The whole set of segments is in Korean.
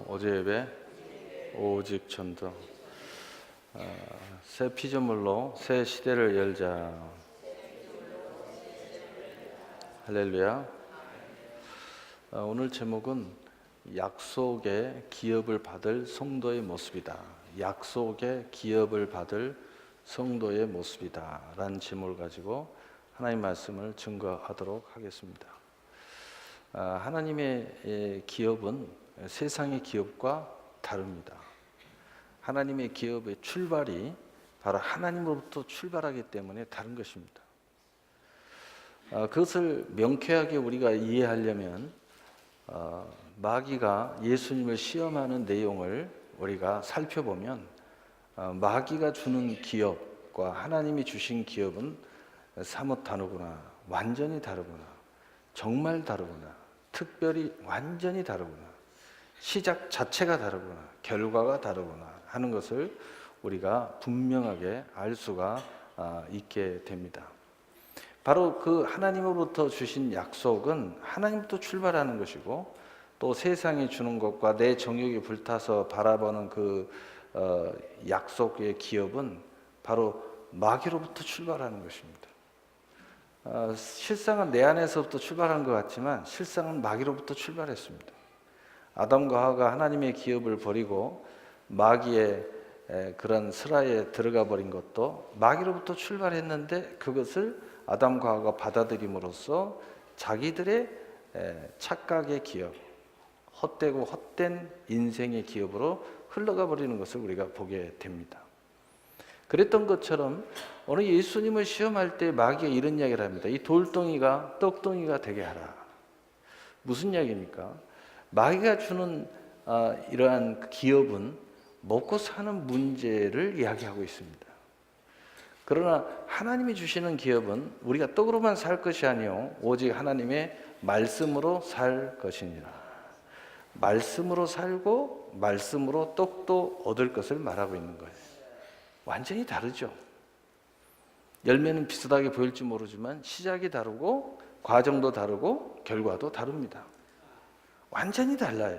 어제 예배 오직 전도. 새 피조물로 새 시대를 열자. 할렐루야. 오늘 제목은 약속의 기업을 받을 성도의 모습이다. 약속의 기업을 받을 성도의 모습이다 라는 제목을 가지고 하나님 말씀을 증거하도록 하겠습니다. 하나님의 기업은 세상의 기업과 다릅니다. 하나님의 기업의 출발이 바로 하나님으로부터 출발하기 때문에 다른 것입니다. 그것을 명쾌하게 우리가 이해하려면 마귀가 예수님을 시험하는 내용을 우리가 살펴보면 마귀가 주는 기업과 하나님이 주신 기업은 사뭇 다르구나, 완전히 다르구나, 정말 다르구나, 특별히 완전히 다르구나, 시작 자체가 다르구나, 결과가 다르구나 하는 것을 우리가 분명하게 알 수가 있게 됩니다. 바로 그 하나님으로부터 주신 약속은 하나님부터 출발하는 것이고, 또 세상이 주는 것과 내 정욕이 불타서 바라보는 그 약속의 기업은 바로 마귀로부터 출발하는 것입니다. 실상은 내 안에서부터 출발한 것 같지만 실상은 마귀로부터 출발했습니다. 아담과 하와가 하나님의 기업을 버리고 마귀의 그런 슬하에 들어가 버린 것도 마귀로부터 출발했는데, 그것을 아담과 하와가 받아들임으로써 자기들의 착각의 기업, 헛되고 헛된 인생의 기업으로 흘러가 버리는 것을 우리가 보게 됩니다. 그랬던 것처럼 오늘 예수님을 시험할 때 마귀가 이런 이야기를 합니다. 이 돌덩이가 떡덩이가 되게 하라. 무슨 이야기입니까? 마귀가 주는 이러한 기업은 먹고 사는 문제를 이야기하고 있습니다. 그러나 하나님이 주시는 기업은 우리가 떡으로만 살 것이 아니요 오직 하나님의 말씀으로 살 것이니라. 말씀으로 살고 말씀으로 떡도 얻을 것을 말하고 있는 거예요. 완전히 다르죠. 열매는 비슷하게 보일지 모르지만 시작이 다르고 과정도 다르고 결과도 다릅니다. 완전히 달라요.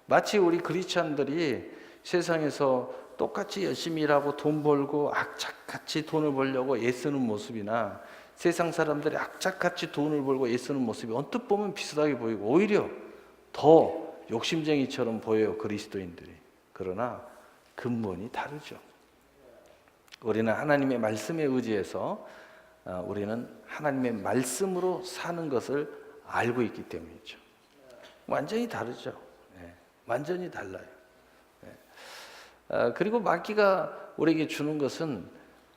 마치 우리 크리스찬들이 세상에서 똑같이 열심히 일하고 돈 벌고 악착같이 돈을 벌려고 애쓰는 모습이나 세상 사람들이 악착같이 돈을 벌고 애쓰는 모습이 언뜻 보면 비슷하게 보이고 오히려 더 욕심쟁이처럼 보여요, 그리스도인들이. 그러나 근본이 다르죠. 우리는 하나님의 말씀에 의지해서 우리는 하나님의 말씀으로 사는 것을 알고 있기 때문이죠. 완전히 다르죠. 완전히 달라요. 그리고 마귀가 우리에게 주는 것은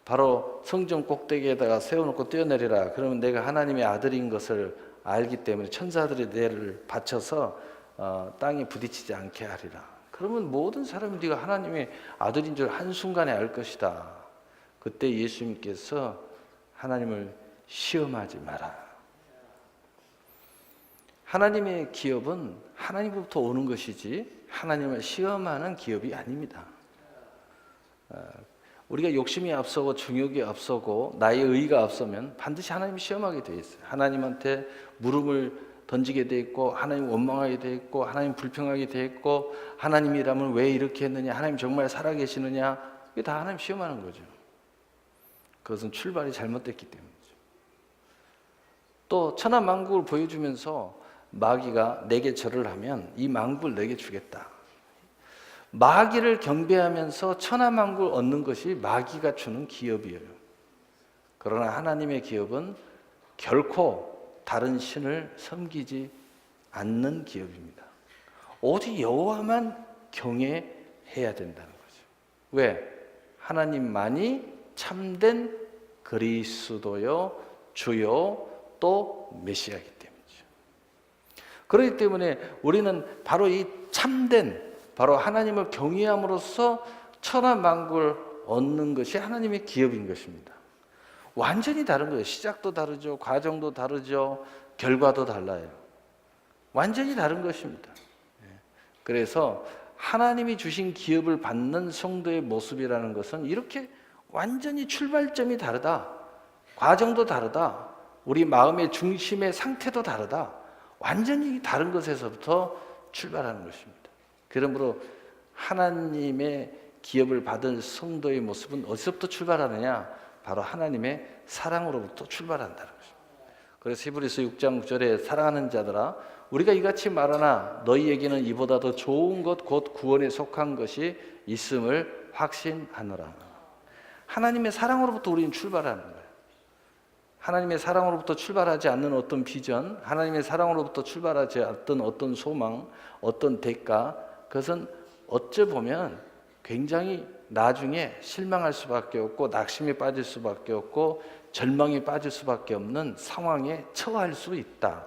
바로 성전 꼭대기에다가 세워놓고 뛰어내리라. 그러면 내가 하나님의 아들인 것을 알기 때문에 천사들의 뇌를 받쳐서 땅에 부딪히지 않게 하리라. 그러면 모든 사람이 네가 하나님의 아들인 줄 한순간에 알 것이다. 그때 예수님께서 하나님을 시험하지 마라. 하나님의 기업은 하나님부터 오는 것이지 하나님을 시험하는 기업이 아닙니다. 우리가 욕심이 앞서고 정욕이 앞서고 나의 의의가 앞서면 반드시 하나님이 시험하게 되어 있어요. 하나님한테 물음을 던지게 되어 있고, 하나님 원망하게 되어 있고, 하나님 불평하게 되어 있고, 하나님이라면 왜 이렇게 했느냐, 하나님 정말 살아계시느냐, 이게 다 하나님 시험하는 거죠. 그것은 출발이 잘못됐기 때문이죠. 또 천하 만국을 보여주면서 마귀가 내게 절을 하면 이 만국을 내게 주겠다. 마귀를 경배하면서 천하 만국을 얻는 것이 마귀가 주는 기업이에요. 그러나 하나님의 기업은 결코 다른 신을 섬기지 않는 기업입니다. 오직 여호와만 경외해야 된다는 거죠. 왜? 하나님만이 참된 그리스도요 주요 또 메시아이기 때문이죠. 그렇기 때문에 우리는 바로 이 참된, 바로 하나님을 경외함으로써 천하 만국을 얻는 것이 하나님의 기업인 것입니다. 완전히 다른 거예요. 시작도 다르죠, 과정도 다르죠, 결과도 달라요. 완전히 다른 것입니다. 그래서 하나님이 주신 기업을 받는 성도의 모습이라는 것은 이렇게 완전히 출발점이 다르다, 과정도 다르다, 우리 마음의 중심의 상태도 다르다, 완전히 다른 것에서부터 출발하는 것입니다. 그러므로 하나님의 기업을 받은 성도의 모습은 어디서부터 출발하느냐? 바로 하나님의 사랑으로부터 출발한다는 것입니다. 그래서 히브리서 6장 9절에 사랑하는 자들아 우리가 이같이 말하나 너희에게는 이보다 더 좋은 것 곧 구원에 속한 것이 있음을 확신하노라. 하나님의 사랑으로부터 우리는 출발하는 거예요. 하나님의 사랑으로부터 출발하지 않는 어떤 비전, 하나님의 사랑으로부터 출발하지 않던 어떤 소망, 어떤 대가, 그것은 어찌 보면 굉장히 나중에 실망할 수밖에 없고 낙심에 빠질 수밖에 없고 절망에 빠질 수밖에 없는 상황에 처할 수 있다.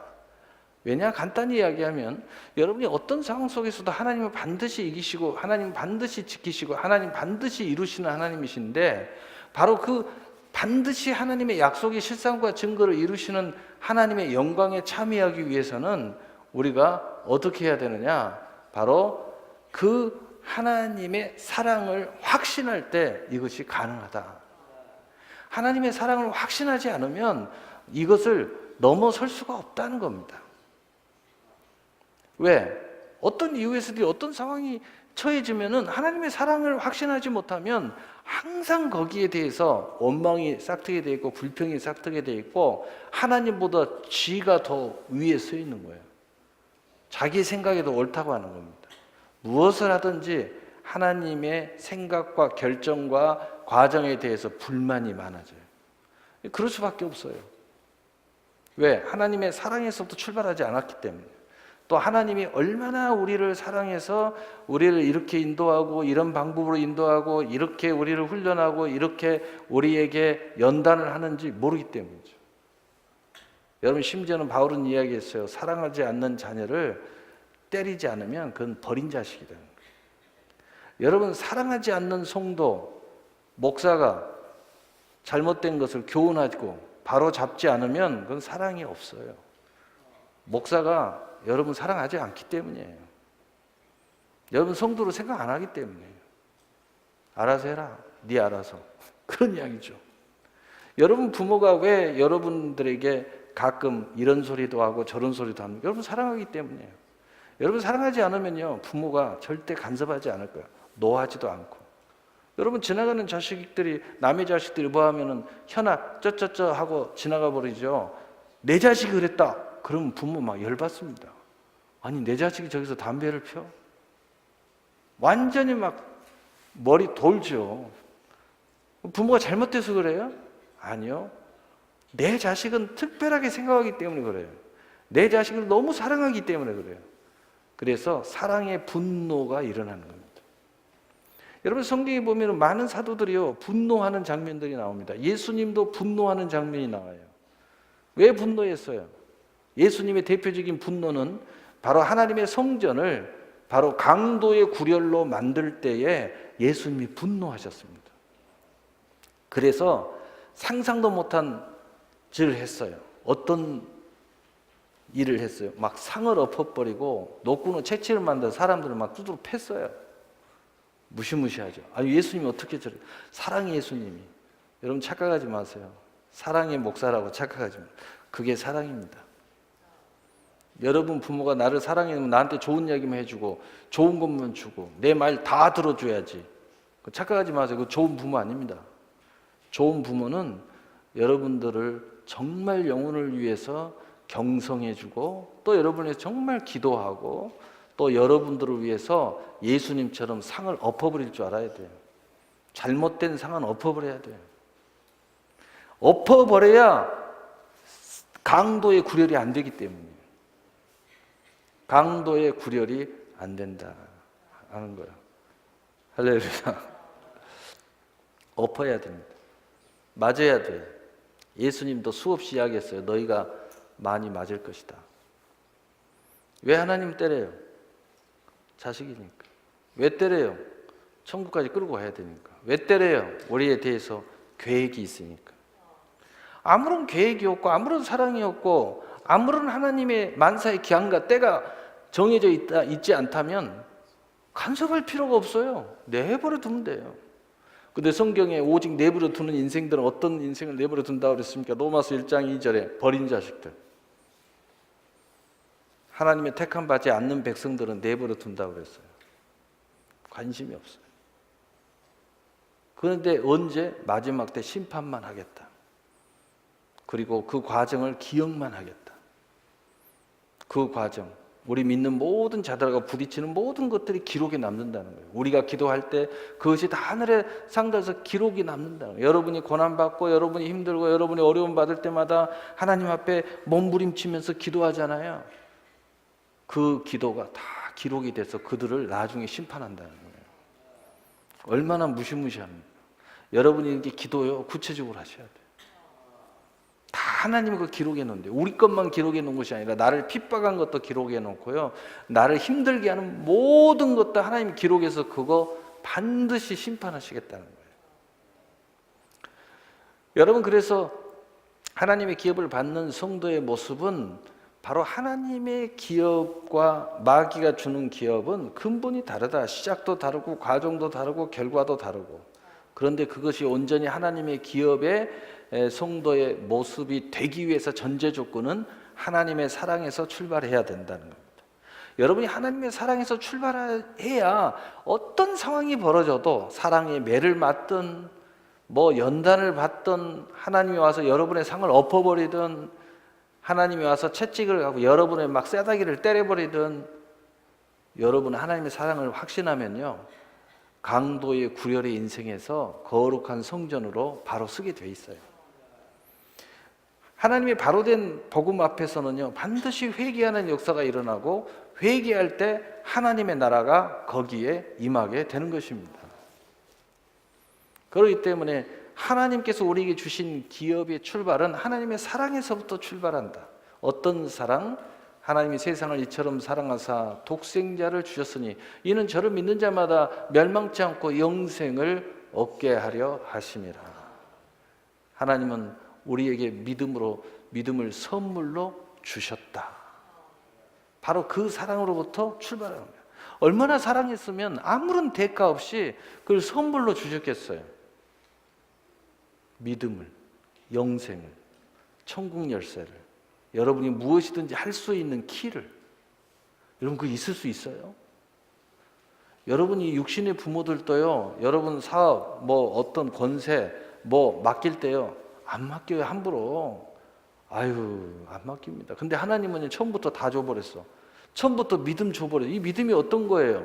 왜냐? 간단히 이야기하면 여러분이 어떤 상황 속에서도 하나님은 반드시 이기시고 하나님 반드시 지키시고 하나님 반드시 이루시는 하나님이신데 바로 그 반드시 하나님의 약속의 실상과 증거를 이루시는 하나님의 영광에 참여하기 위해서는 우리가 어떻게 해야 되느냐? 바로 그 하나님의 사랑을 확신할 때 이것이 가능하다. 하나님의 사랑을 확신하지 않으면 이것을 넘어설 수가 없다는 겁니다. 왜? 어떤 이유에서든 어떤 상황이 처해지면은 하나님의 사랑을 확신하지 못하면 항상 거기에 대해서 원망이 싹트게 돼 있고 불평이 싹트게 돼 있고 하나님보다 지가 더 위에 서 있는 거예요. 자기 생각이 더 옳다고 하는 겁니다. 무엇을 하든지 하나님의 생각과 결정과 과정에 대해서 불만이 많아져요. 그럴 수밖에 없어요. 왜? 하나님의 사랑에서부터 출발하지 않았기 때문에. 또 하나님이 얼마나 우리를 사랑해서 우리를 이렇게 인도하고 이런 방법으로 인도하고 이렇게 우리를 훈련하고 이렇게 우리에게 연단을 하는지 모르기 때문이죠. 여러분 심지어는 바울은 이야기했어요. 사랑하지 않는 자녀를 때리지 않으면 그건 버린 자식이라는 거예요. 여러분 사랑하지 않는 성도, 목사가 잘못된 것을 교훈하고 바로 잡지 않으면 그건 사랑이 없어요. 목사가 여러분 사랑하지 않기 때문이에요. 여러분 성도로 생각 안 하기 때문이에요. 알아서 해라. 네 알아서. 그런 이야기죠. 여러분 부모가 왜 여러분들에게 가끔 이런 소리도 하고 저런 소리도 합니까? 여러분 사랑하기 때문이에요. 여러분 사랑하지 않으면요 부모가 절대 간섭하지 않을 거예요. 노하지도 않고. 여러분 지나가는 자식들이 남의 자식들이 뭐 하면은 현아 쩌쩌쩌 하고 지나가 버리죠. 내 자식이 그랬다. 그러면 부모 막 열받습니다. 아니 내 자식이 저기서 담배를 펴? 완전히 막 머리 돌죠. 부모가 잘못돼서 그래요? 아니요. 내 자식은 특별하게 생각하기 때문에 그래요. 내 자식을 너무 사랑하기 때문에 그래요. 그래서 사랑의 분노가 일어나는 겁니다. 여러분 성경에 보면 많은 사도들이요 분노하는 장면들이 나옵니다. 예수님도 분노하는 장면이 나와요. 왜 분노했어요? 예수님의 대표적인 분노는 바로 하나님의 성전을 바로 강도의 구렬로 만들 때에 예수님이 분노하셨습니다. 그래서 상상도 못한 일을 했어요. 어떤 일을 했어요? 막 상을 엎어버리고 노끈으로 채찍을 만들어 사람들을 막 두드러 팼어요. 무시무시하죠. 아니 예수님이 어떻게 저래? 사랑의 예수님이. 여러분 착각하지 마세요. 사랑의 목사라고 착각하지 마세요. 그게 사랑입니다. 여러분 부모가 나를 사랑해면 나한테 좋은 이야기만 해주고 좋은 것만 주고 내 말 다 들어줘야지. 착각하지 마세요. 그 좋은 부모 아닙니다. 좋은 부모는 여러분들을 정말 영혼을 위해서 경성해주고 또 여러분을 위해서 정말 기도하고 또 여러분들을 위해서 예수님처럼 상을 엎어버릴 줄 알아야 돼요. 잘못된 상은 엎어버려야 돼요. 엎어버려야 강도의 구렬이 안 되기 때문이에요. 강도의 구렬이 안 된다 하는 거예요. 할렐루야. 엎어야 됩니다. 맞아야 돼요. 예수님도 수없이 이야기했어요. 너희가 많이 맞을 것이다. 왜 하나님 때려요? 자식이니까. 왜 때려요? 천국까지 끌고 가야 되니까. 왜 때려요? 우리에 대해서 계획이 있으니까. 아무런 계획이 없고 아무런 사랑이 없고 아무런 하나님의 만사의 기한과 때가 정해져 있지 않다면 간섭할 필요가 없어요. 내버려 두면 돼요. 근데 성경에 오직 내버려 두는 인생들은 어떤 인생을 내버려 둔다고 그랬습니까? 로마서 1장 2절에 버린 자식들. 하나님의 택함 받지 않는 백성들은 내버려 둔다고 그랬어요. 관심이 없어요. 그런데 언제? 마지막 때 심판만 하겠다. 그리고 그 과정을 기억만 하겠다. 그 과정, 우리 믿는 모든 자들과 부딪히는 모든 것들이 기록에 남는다는 거예요. 우리가 기도할 때 그것이 다 하늘에 상달해서 기록이 남는다는 거예요. 여러분이 고난받고 여러분이 힘들고 여러분이 어려움 받을 때마다 하나님 앞에 몸부림치면서 기도하잖아요. 그 기도가 다 기록이 돼서 그들을 나중에 심판한다는 거예요. 얼마나 무시무시합니까? 여러분이 이렇게 기도요 구체적으로 하셔야 돼요. 다 하나님이 그 기록해 놓은데 우리 것만 기록해 놓은 것이 아니라 나를 핍박한 것도 기록해 놓고요, 나를 힘들게 하는 모든 것도 하나님이 기록해서 그거 반드시 심판하시겠다는 거예요. 여러분, 그래서 하나님의 기업을 받는 성도의 모습은 바로 하나님의 기업과 마귀가 주는 기업은 근본이 다르다. 시작도 다르고 과정도 다르고 결과도 다르고. 그런데 그것이 온전히 하나님의 기업의 성도의 모습이 되기 위해서 전제 조건은 하나님의 사랑에서 출발해야 된다는 겁니다. 여러분이 하나님의 사랑에서 출발해야 어떤 상황이 벌어져도 사랑의 매를 맞든 뭐 연단을 받든 하나님이 와서 여러분의 상을 엎어버리든 하나님이 와서 채찍을 하고 여러분의 막 쇠다기를 때려버리든 여러분 하나님의 사랑을 확신하면요, 강도의 구렬의 인생에서 거룩한 성전으로 바로 서게 돼 있어요. 하나님의 바로된 복음 앞에서는요 반드시 회개하는 역사가 일어나고 회개할 때 하나님의 나라가 거기에 임하게 되는 것입니다. 그렇기 때문에 하나님께서 우리에게 주신 기업의 출발은 하나님의 사랑에서부터 출발한다. 어떤 사랑? 하나님이 세상을 이처럼 사랑하사 독생자를 주셨으니 이는 저를 믿는 자마다 멸망치 않고 영생을 얻게 하려 하심이라. 하나님은 우리에게 믿음을 선물로 주셨다. 바로 그 사랑으로부터 출발하는 거예요. 얼마나 사랑했으면 아무런 대가 없이 그걸 선물로 주셨겠어요. 믿음을, 영생을, 천국 열쇠를, 여러분이 무엇이든지 할 수 있는 키를. 여러분 그거 있을 수 있어요? 여러분이 육신의 부모들도요, 여러분 사업, 뭐 어떤 권세, 뭐 맡길 때요 안 맡겨요. 함부로. 안 맡깁니다. 근데 하나님은 처음부터 다 줘버렸어. 처음부터 믿음 줘버려. 이 믿음이 어떤 거예요?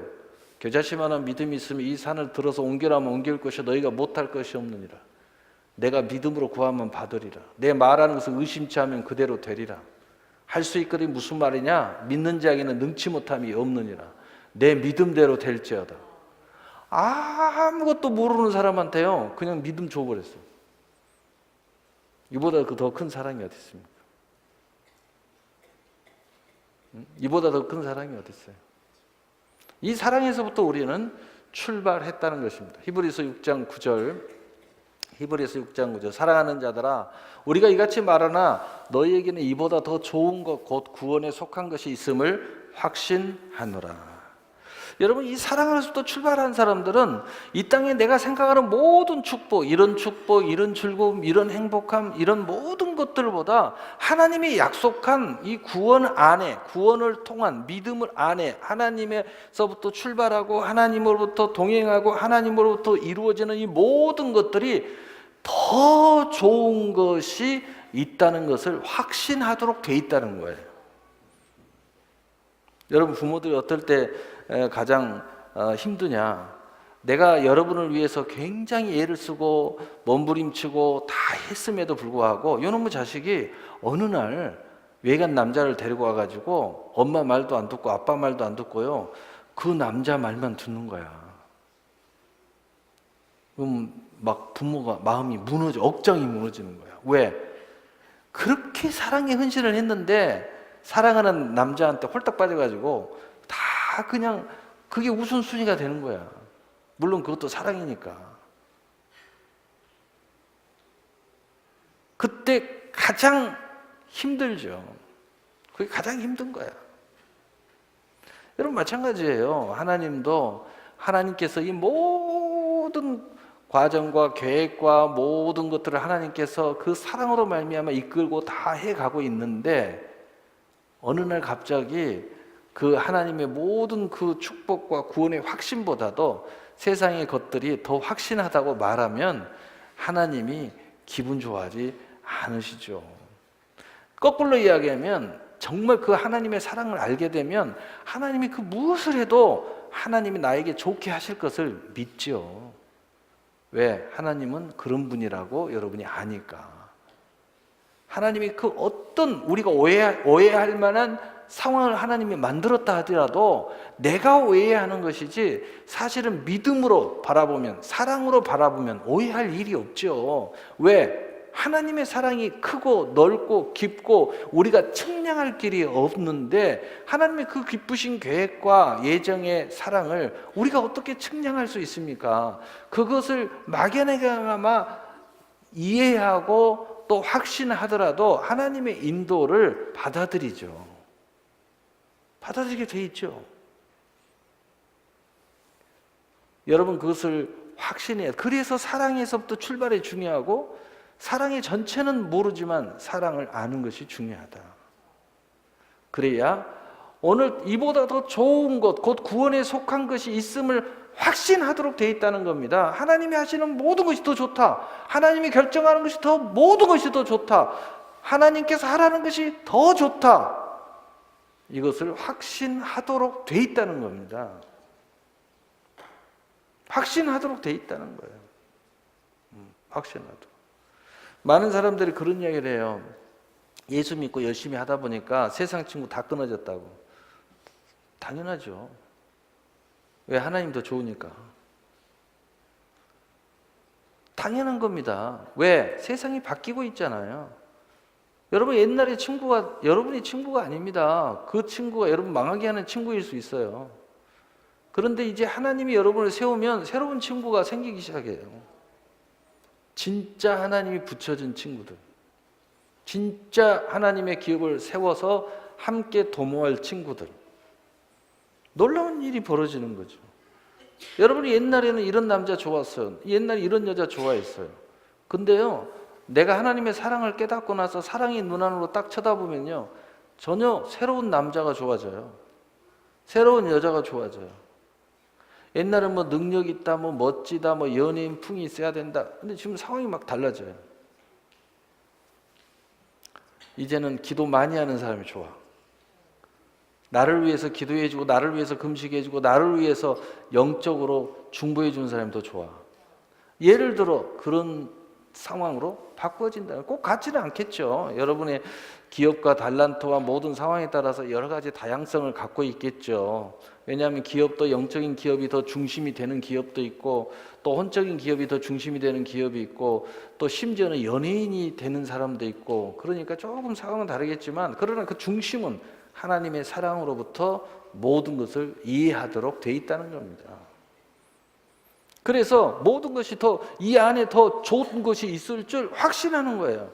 겨자씨만한 믿음이 있으면 이 산을 들어서 옮기라면 옮길 것이 너희가 못할 것이 없느니라. 내가 믿음으로 구하면 받으리라. 내 말하는 것을 의심치 않으면 그대로 되리라. 할 수 있거든. 무슨 말이냐? 믿는 자에게는 능치 못함이 없느니라. 내 믿음대로 될지어다. 아무것도 모르는 사람한테요 그냥 믿음 줘버렸어. 이보다 더 큰 사랑이 어디 있습니까? 이보다 더 큰 사랑이 어디 있어요? 이 사랑에서부터 우리는 출발했다는 것입니다. 히브리서 6장 9절 사랑하는 자들아 우리가 이같이 말하나 너희에게는 이보다 더 좋은 것 곧 구원에 속한 것이 있음을 확신하노라. 여러분, 이 사랑으로부터 출발한 사람들은 이 땅에 내가 생각하는 모든 축복, 이런 즐거움, 이런 행복함, 이런 모든 것들보다 하나님이 약속한 이 구원 안에, 구원을 통한 믿음을 안에 하나님에서부터 출발하고 하나님으로부터 동행하고 하나님으로부터 이루어지는 이 모든 것들이 더 좋은 것이 있다는 것을 확신하도록 돼 있다는 거예요. 여러분, 부모들이 어떨 때 가장 힘드냐? 내가 여러분을 위해서 굉장히 애를 쓰고 몸부림치고 다 했음에도 불구하고 요놈의 자식이 어느 날 외간 남자를 데리고 와가지고 엄마 말도 안 듣고 아빠 말도 안 듣고요 그 남자 말만 듣는 거야. 그럼 막 부모가 마음이 무너져, 억장이 무너지는 거야. 왜? 그렇게 사랑에 헌신을 했는데 사랑하는 남자한테 홀딱 빠져가지고 다 그냥 그게 우선순위가 되는 거야. 물론 그것도 사랑이니까. 그때 가장 힘들죠. 그게 가장 힘든 거야. 여러분 마찬가지예요. 하나님도 하나님께서 이 모든 과정과 계획과 모든 것들을 하나님께서 그 사랑으로 말미암아 이끌고 다 해가고 있는데 어느 날 갑자기 그 하나님의 모든 그 축복과 구원의 확신보다도 세상의 것들이 더 확신하다고 말하면 하나님이 기분 좋아하지 않으시죠. 거꾸로 이야기하면 정말 그 하나님의 사랑을 알게 되면 하나님이 그 무엇을 해도 하나님이 나에게 좋게 하실 것을 믿죠. 왜? 하나님은 그런 분이라고 여러분이 아니까. 하나님이 그 어떤 우리가 오해할 만한 상황을 하나님이 만들었다 하더라도 내가 오해하는 것이지 사실은 믿음으로 바라보면, 사랑으로 바라보면 오해할 일이 없죠. 왜? 하나님의 사랑이 크고 넓고 깊고 우리가 측량할 길이 없는데 하나님의 그 기쁘신 계획과 예정의 사랑을 우리가 어떻게 측량할 수 있습니까? 그것을 막연하게나마 이해하고 또 확신하더라도 하나님의 인도를 받아들이죠. 받아들이게 돼 있죠. 여러분 그것을 확신해야. 그래서 사랑에서부터 출발이 중요하고 사랑의 전체는 모르지만 사랑을 아는 것이 중요하다. 그래야 오늘 이보다 더 좋은 것, 곧 구원에 속한 것이 있음을 확신하도록 되어 있다는 겁니다. 하나님이 하시는 모든 것이 더 좋다. 하나님이 결정하는 것이 더 모든 것이 더 좋다. 하나님께서 하라는 것이 더 좋다. 이것을 확신하도록 되어 있다는 겁니다. 확신하도록 되어 있다는 거예요. 확신하도록. 많은 사람들이 그런 이야기를 해요. 예수 믿고 열심히 하다 보니까 세상 친구 다 끊어졌다고. 당연하죠. 왜? 하나님 더 좋으니까. 당연한 겁니다. 왜? 세상이 바뀌고 있잖아요. 여러분 옛날에 친구가 여러분이 친구가 아닙니다. 그 친구가 여러분 망하게 하는 친구일 수 있어요. 그런데 이제 하나님이 여러분을 세우면 새로운 친구가 생기기 시작해요. 진짜 하나님이 붙여준 친구들, 진짜 하나님의 기업을 세워서 함께 도모할 친구들. 놀라운 일이 벌어지는 거죠. 여러분이 옛날에는 이런 남자 좋았어요. 옛날에 이런 여자 좋아했어요. 근데요, 내가 하나님의 사랑을 깨닫고 나서 사랑의 눈 안으로 딱 쳐다보면요, 전혀 새로운 남자가 좋아져요. 새로운 여자가 좋아져요. 옛날에 뭐 능력 있다, 뭐 멋지다, 뭐 연예인 풍이 있어야 된다. 근데 지금 상황이 막 달라져요. 이제는 기도 많이 하는 사람이 좋아. 나를 위해서 기도해주고, 나를 위해서 금식해주고, 나를 위해서 영적으로 중보해주는 사람이 더 좋아. 예를 들어 그런 상황으로 바꿔진다. 꼭 같지는 않겠죠. 여러분의 기업과 달란트와 모든 상황에 따라서 여러 가지 다양성을 갖고 있겠죠. 왜냐하면 기업도 영적인 기업이 더 중심이 되는 기업도 있고, 또 혼적인 기업이 더 중심이 되는 기업이 있고, 또 심지어는 연예인이 되는 사람도 있고, 그러니까 조금 상황은 다르겠지만, 그러나 그 중심은 하나님의 사랑으로부터 모든 것을 이해하도록 돼 있다는 겁니다. 그래서 모든 것이 더 이 안에 더 좋은 것이 있을 줄 확신하는 거예요.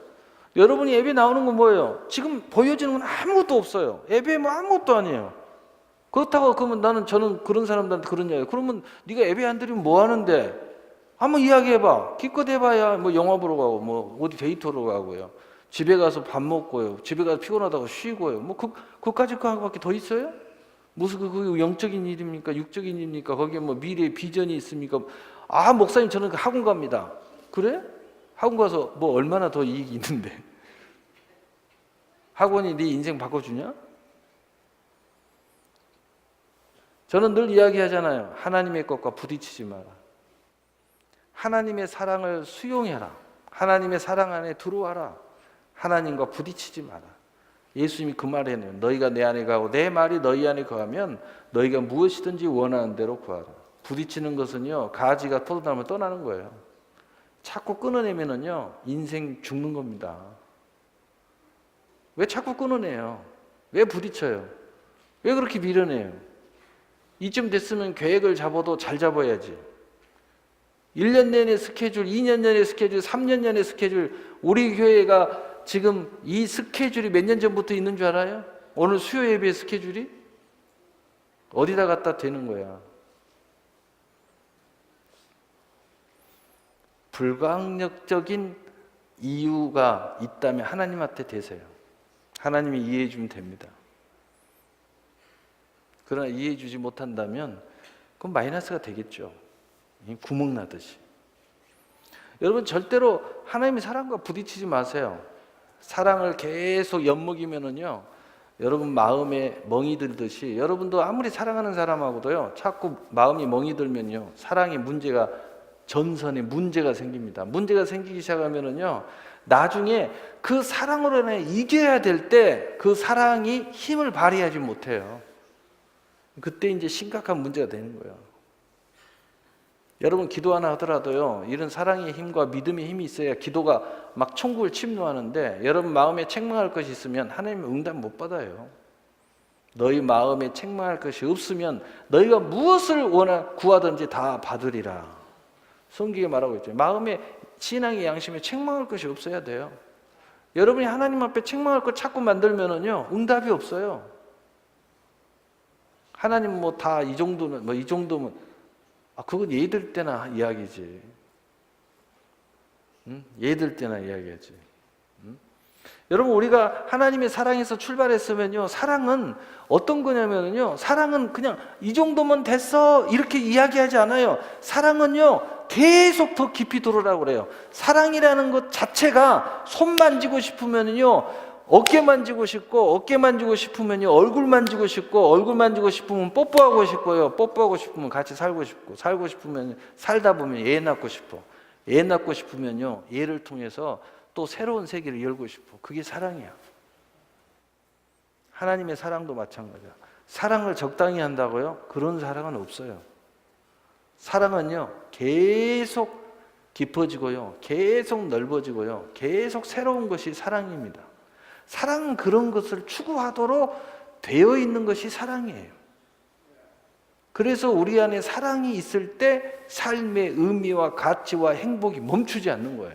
여러분이 예배 나오는 건 뭐예요? 지금 보여지는 건 아무것도 없어요. 예배 뭐 아무것도 아니에요. 그렇다고 그러면 저는 그런 사람들한테 그런 이야기해요. 그러면 네가 예배 안 드리면 뭐 하는데? 한번 이야기해봐. 기껏 해봐야 뭐 영화 보러 가고 뭐 어디 데이트로 가고요. 집에 가서 밥 먹고요. 집에 가서 피곤하다고 쉬고요. 뭐 그까짓 거밖에 더 있어요? 무슨 그게 영적인 일입니까? 육적인 일입니까? 거기에 뭐 미래의 비전이 있습니까? 아, 목사님 저는 학원 갑니다. 그래? 학원 가서 뭐 얼마나 더 이익이 있는데? 학원이 네 인생 바꿔주냐? 저는 늘 이야기하잖아요. 하나님의 것과 부딪히지 마라. 하나님의 사랑을 수용해라. 하나님의 사랑 안에 들어와라. 하나님과 부딪히지 마라. 예수님이 그 말을 해요. 너희가 내 안에 가고 내 말이 너희 안에 거하면 너희가 무엇이든지 원하는 대로 구하라. 부딪히는 것은요, 가지가 포도나무를 떠나는 거예요. 자꾸 끊어내면은요, 인생 죽는 겁니다. 왜 자꾸 끊어내요? 왜 부딪혀요? 왜 그렇게 밀어내요? 이쯤 됐으면 계획을 잡아도 잘 잡아야지. 1년 내내 스케줄, 2년 내내 스케줄, 3년 내내 스케줄. 우리 교회가 지금 이 스케줄이 몇 년 전부터 있는 줄 알아요? 오늘 수요 예배 스케줄이? 어디다 갖다 대는 거야? 불가항력적인 이유가 있다면 하나님한테 대세요. 하나님이 이해해 주면 됩니다. 그러나 이해해 주지 못한다면 그건 마이너스가 되겠죠. 구멍 나듯이. 여러분 절대로 하나님의 사랑과 부딪히지 마세요. 사랑을 계속 엿먹이면은요, 여러분 마음에 멍이 들듯이 여러분도 아무리 사랑하는 사람하고도요 자꾸 마음이 멍이 들면요 사랑의 문제가, 전선에 문제가 생깁니다. 문제가 생기기 시작하면은요 나중에 그 사랑으로 인해 이겨야 될 때 그 사랑이 힘을 발휘하지 못해요. 그때 이제 심각한 문제가 되는 거예요. 여러분 기도 하나 하더라도요 이런 사랑의 힘과 믿음의 힘이 있어야 기도가 막 천국을 침노하는데, 여러분 마음에 책망할 것이 있으면 하나님은 응답 못 받아요. 너희 마음에 책망할 것이 없으면 너희가 무엇을 구하든지 다 받으리라. 성경에 말하고 있죠. 마음에 신앙의 양심에 책망할 것이 없어야 돼요. 여러분이 하나님 앞에 책망할 걸 자꾸 만들면은요 응답이 없어요. 하나님 뭐 다 이 정도는 이 정도면 그건 얘들 때나 이야기지. 얘들 때나 이야기하지. 여러분 우리가 하나님의 사랑에서 출발했으면요 사랑은 어떤 거냐면요 사랑은 그냥 이 정도면 됐어 이렇게 이야기하지 않아요. 사랑은요 계속 더 깊이 들어오라고 그래요. 사랑이라는 것 자체가 손 만지고 싶으면요 어깨 만지고 싶고, 어깨 만지고 싶으면요 얼굴 만지고 싶고, 얼굴 만지고 싶으면 뽀뽀하고 싶고요, 뽀뽀하고 싶으면 같이 살고 싶고, 살고 싶으면 살다 보면 애 낳고 싶어, 애 낳고 싶으면요 애를 통해서 또 새로운 세계를 열고 싶어. 그게 사랑이야. 하나님의 사랑도 마찬가지야. 사랑을 적당히 한다고요? 그런 사랑은 없어요. 사랑은요 계속 깊어지고요 계속 넓어지고요 계속 새로운 것이 사랑입니다. 사랑은 그런 것을 추구하도록 되어 있는 것이 사랑이에요. 그래서 우리 안에 사랑이 있을 때 삶의 의미와 가치와 행복이 멈추지 않는 거예요.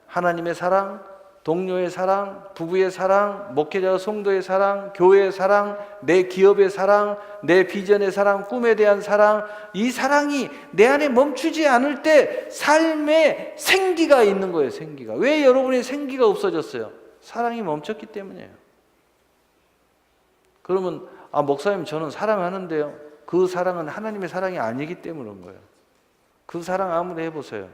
하나님의 사랑, 동료의 사랑, 부부의 사랑, 목회자 성도의 사랑, 교회의 사랑, 내 기업의 사랑, 내 비전의 사랑, 꿈에 대한 사랑, 이 사랑이 내 안에 멈추지 않을 때 삶에 생기가 있는 거예요. 생기가. 왜 여러분의 생기가 없어졌어요? 사랑이 멈췄기 때문이에요. 그러면 목사님 저는 사랑하는데요. 그 사랑은 하나님의 사랑이 아니기 때문인 거예요. 그 사랑 아무리 해보세요.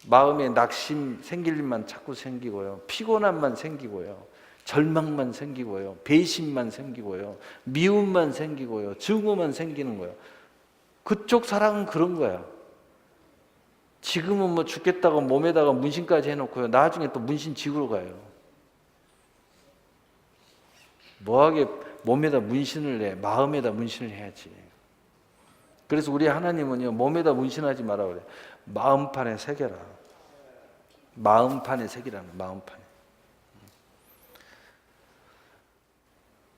마음에 낙심 생길 일만 자꾸 생기고요, 피곤함만 생기고요, 절망만 생기고요, 배신만 생기고요, 미움만 생기고요, 증오만 생기는 거예요. 그쪽 사랑은 그런 거야. 지금은 뭐 죽겠다고 몸에다가 문신까지 해놓고요 나중에 또 문신 지우러 가요. 뭐하게 몸에다 문신을 해? 마음에다 문신을 해야지. 그래서 우리 하나님은요 몸에다 문신하지 마라 그래요. 마음판에 새겨라. 마음판에 새기라는 마음판에.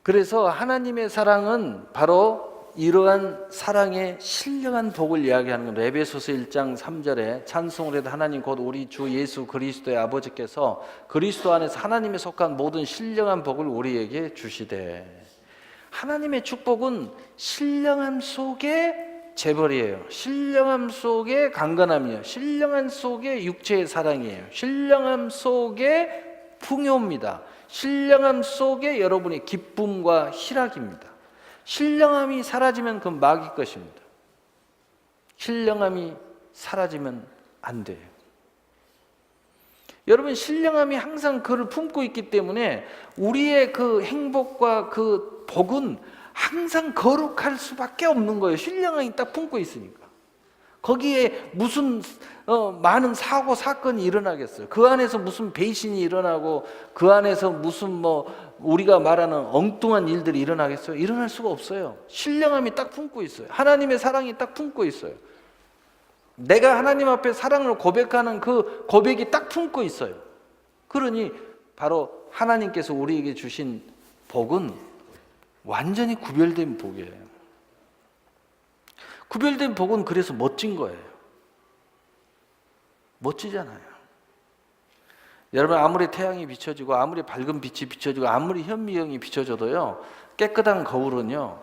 그래서 하나님의 사랑은 바로 이러한 사랑의 신령한 복을 이야기하는 건 에베소서 1장 3절에 찬송을 해도 하나님 곧 우리 주 예수 그리스도의 아버지께서 그리스도 안에서 하나님에 속한 모든 신령한 복을 우리에게 주시되, 하나님의 축복은 신령함 속에 재벌이에요. 신령함 속에 강건함이에요. 신령함 속에 육체의 사랑이에요. 신령함 속에 풍요입니다. 신령함 속에 여러분의 기쁨과 희락입니다. 신령함이 사라지면 그건 마귀 것입니다. 신령함이 사라지면 안 돼요. 여러분 신령함이 항상 그를 품고 있기 때문에 우리의 그 행복과 그 복은 항상 거룩할 수밖에 없는 거예요. 신령함이 딱 품고 있으니까. 거기에 무슨 많은 사고 사건이 일어나겠어요? 그 안에서 무슨 배신이 일어나고 그 안에서 무슨 우리가 말하는 엉뚱한 일들이 일어나겠어요? 일어날 수가 없어요. 신령함이 딱 품고 있어요. 하나님의 사랑이 딱 품고 있어요. 내가 하나님 앞에 사랑을 고백하는 그 고백이 딱 품고 있어요. 그러니 바로 하나님께서 우리에게 주신 복은 완전히 구별된 복이에요. 구별된 복은 그래서 멋진 거예요. 멋지잖아요. 여러분 아무리 태양이 비춰지고 아무리 밝은 빛이 비춰지고 아무리 현미경이 비춰져도요 깨끗한 거울은요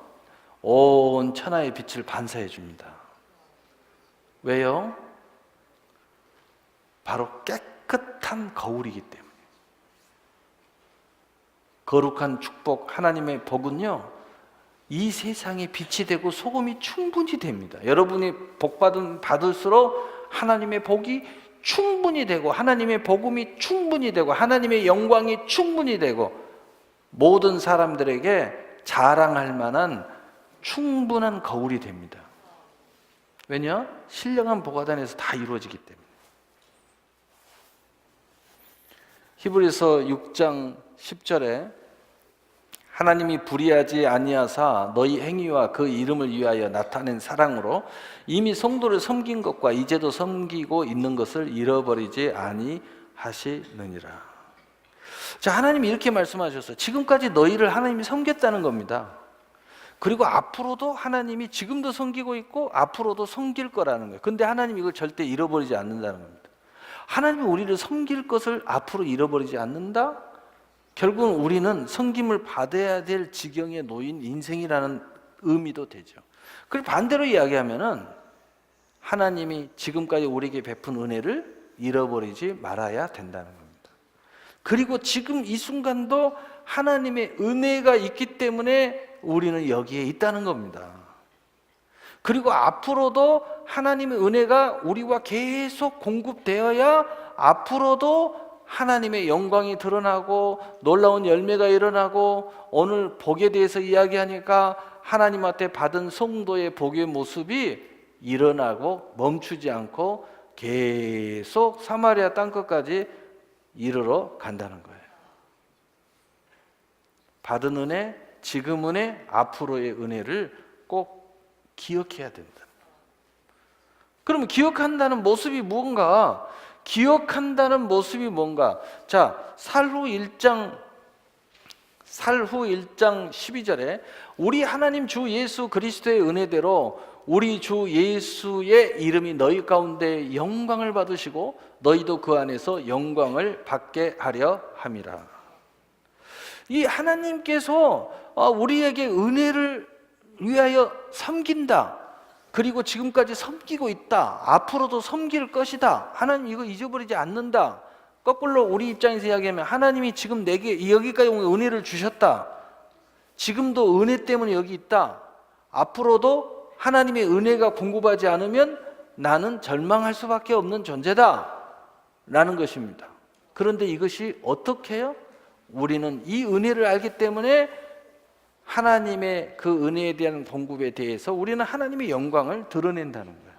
온 천하의 빛을 반사해 줍니다. 왜요? 바로 깨끗한 거울이기 때문에. 거룩한 축복 하나님의 복은요 이 세상에 빛이 되고 소금이 충분히 됩니다. 여러분이 받을수록 하나님의 복이 충분히 되고 하나님의 복음이 충분히 되고 하나님의 영광이 충분히 되고 모든 사람들에게 자랑할 만한 충분한 거울이 됩니다. 왜냐? 신령한 보좌단에서 다 이루어지기 때문에. 히브리서 6장 10절에 하나님이 불의하지 아니하사 너희 행위와 그 이름을 위하여 나타낸 사랑으로 이미 성도를 섬긴 것과 이제도 섬기고 있는 것을 잃어버리지 아니하시느니라. 자, 하나님이 이렇게 말씀하셨어요. 지금까지 너희를 하나님이 섬겼다는 겁니다. 그리고 앞으로도 하나님이 지금도 섬기고 있고 앞으로도 섬길 거라는 거예요. 근데 하나님이 이걸 절대 잃어버리지 않는다는 겁니다. 하나님이 우리를 섬길 것을 앞으로 잃어버리지 않는다? 결국은 우리는 섬김을 받아야 될 지경에 놓인 인생이라는 의미도 되죠. 그리고 반대로 이야기하면은 하나님이 지금까지 우리에게 베푼 은혜를 잃어버리지 말아야 된다는 겁니다. 그리고 지금 이 순간도 하나님의 은혜가 있기 때문에 우리는 여기에 있다는 겁니다. 그리고 앞으로도 하나님의 은혜가 우리와 계속 공급되어야 앞으로도 하나님의 영광이 드러나고 놀라운 열매가 일어나고 오늘 복에 대해서 이야기하니까 하나님한테 받은 성도의 복의 모습이 일어나고 멈추지 않고 계속 사마리아 땅끝까지 이르러 간다는 거예요. 받은 은혜, 지금 은혜, 앞으로의 은혜를 꼭 기억해야 된다. 그러면 기억한다는 모습이 뭔가? 기억한다는 모습이 뭔가? 자, 살후 1장 12절에 우리 하나님 주 예수 그리스도의 은혜대로 우리 주 예수의 이름이 너희 가운데 영광을 받으시고 너희도 그 안에서 영광을 받게 하려 함이라. 이 하나님께서 우리에게 은혜를 위하여 섬긴다. 그리고 지금까지 섬기고 있다. 앞으로도 섬길 것이다. 하나님 이거 잊어버리지 않는다. 거꾸로 우리 입장에서 이야기하면 하나님이 지금 내게 여기까지 온 은혜를 주셨다. 지금도 은혜 때문에 여기 있다. 앞으로도 하나님의 은혜가 공급하지 않으면 나는 절망할 수밖에 없는 존재다. 라는 것입니다. 그런데 이것이 어떻게 해요? 우리는 이 은혜를 알기 때문에 하나님의 그 은혜에 대한 공급에 대해서 우리는 하나님의 영광을 드러낸다는 거예요.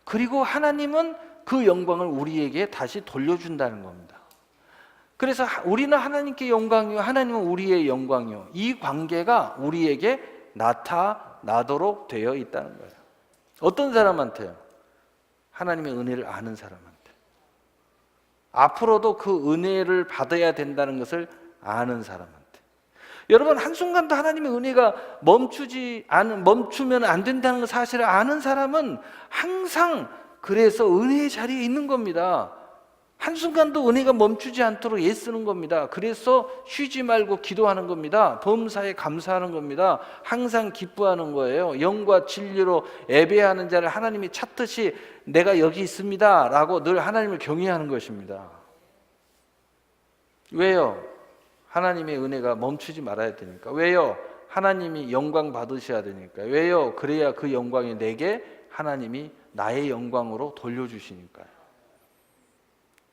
그리고 하나님은 그 영광을 우리에게 다시 돌려준다는 겁니다. 그래서 우리는 하나님께 영광이요, 하나님은 우리의 영광이요. 이 관계가 우리에게 나타나도록 되어 있다는 거예요. 어떤 사람한테요? 하나님의 은혜를 아는 사람한테. 앞으로도 그 은혜를 받아야 된다는 것을 아는 사람한테. 여러분, 한순간도 하나님의 은혜가 멈추면 안 된다는 사실을 아는 사람은 항상 그래서 은혜의 자리에 있는 겁니다. 한순간도 은혜가 멈추지 않도록 애쓰는 겁니다. 그래서 쉬지 말고 기도하는 겁니다. 범사에 감사하는 겁니다. 항상 기뻐하는 거예요. 영과 진리로 예배하는 자를 하나님이 찾듯이 내가 여기 있습니다 라고 늘 하나님을 경외하는 것입니다. 왜요? 하나님의 은혜가 멈추지 말아야 되니까. 왜요? 하나님이 영광 받으셔야 되니까. 왜요? 그래야 그 영광이 내게 하나님이 나의 영광으로 돌려주시니까요.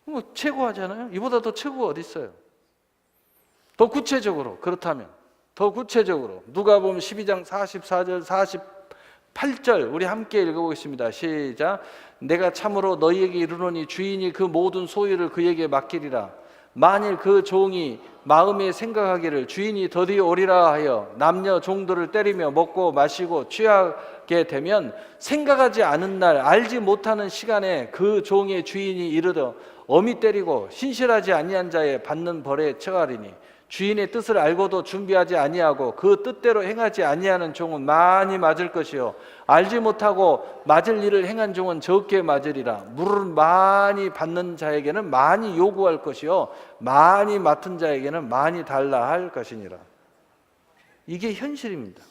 뭐 최고하잖아요. 이보다 더 최고가 어디 있어요? 더 구체적으로, 그렇다면 더 구체적으로 누가복음 12장 44절 48절 우리 함께 읽어보겠습니다. 시작. 내가 참으로 너희에게 이르노니 주인이 그 모든 소유를 그에게 맡기리라. 만일 그 종이 마음에 생각하기를 주인이 더디 오리라 하여 남녀 종들을 때리며 먹고 마시고 취하게 되면 생각하지 않은 날 알지 못하는 시간에 그 종의 주인이 이르되 엄히 때리고 신실하지 아니한 자에 받는 벌에 처하리니 주인의 뜻을 알고도 준비하지 아니하고 그 뜻대로 행하지 아니하는 종은 많이 맞을 것이요 알지 못하고 맞을 일을 행한 종은 적게 맞으리라. 물을 많이 받는 자에게는 많이 요구할 것이요 많이 맡은 자에게는 많이 달라 할 것이니라. 이게 현실입니다.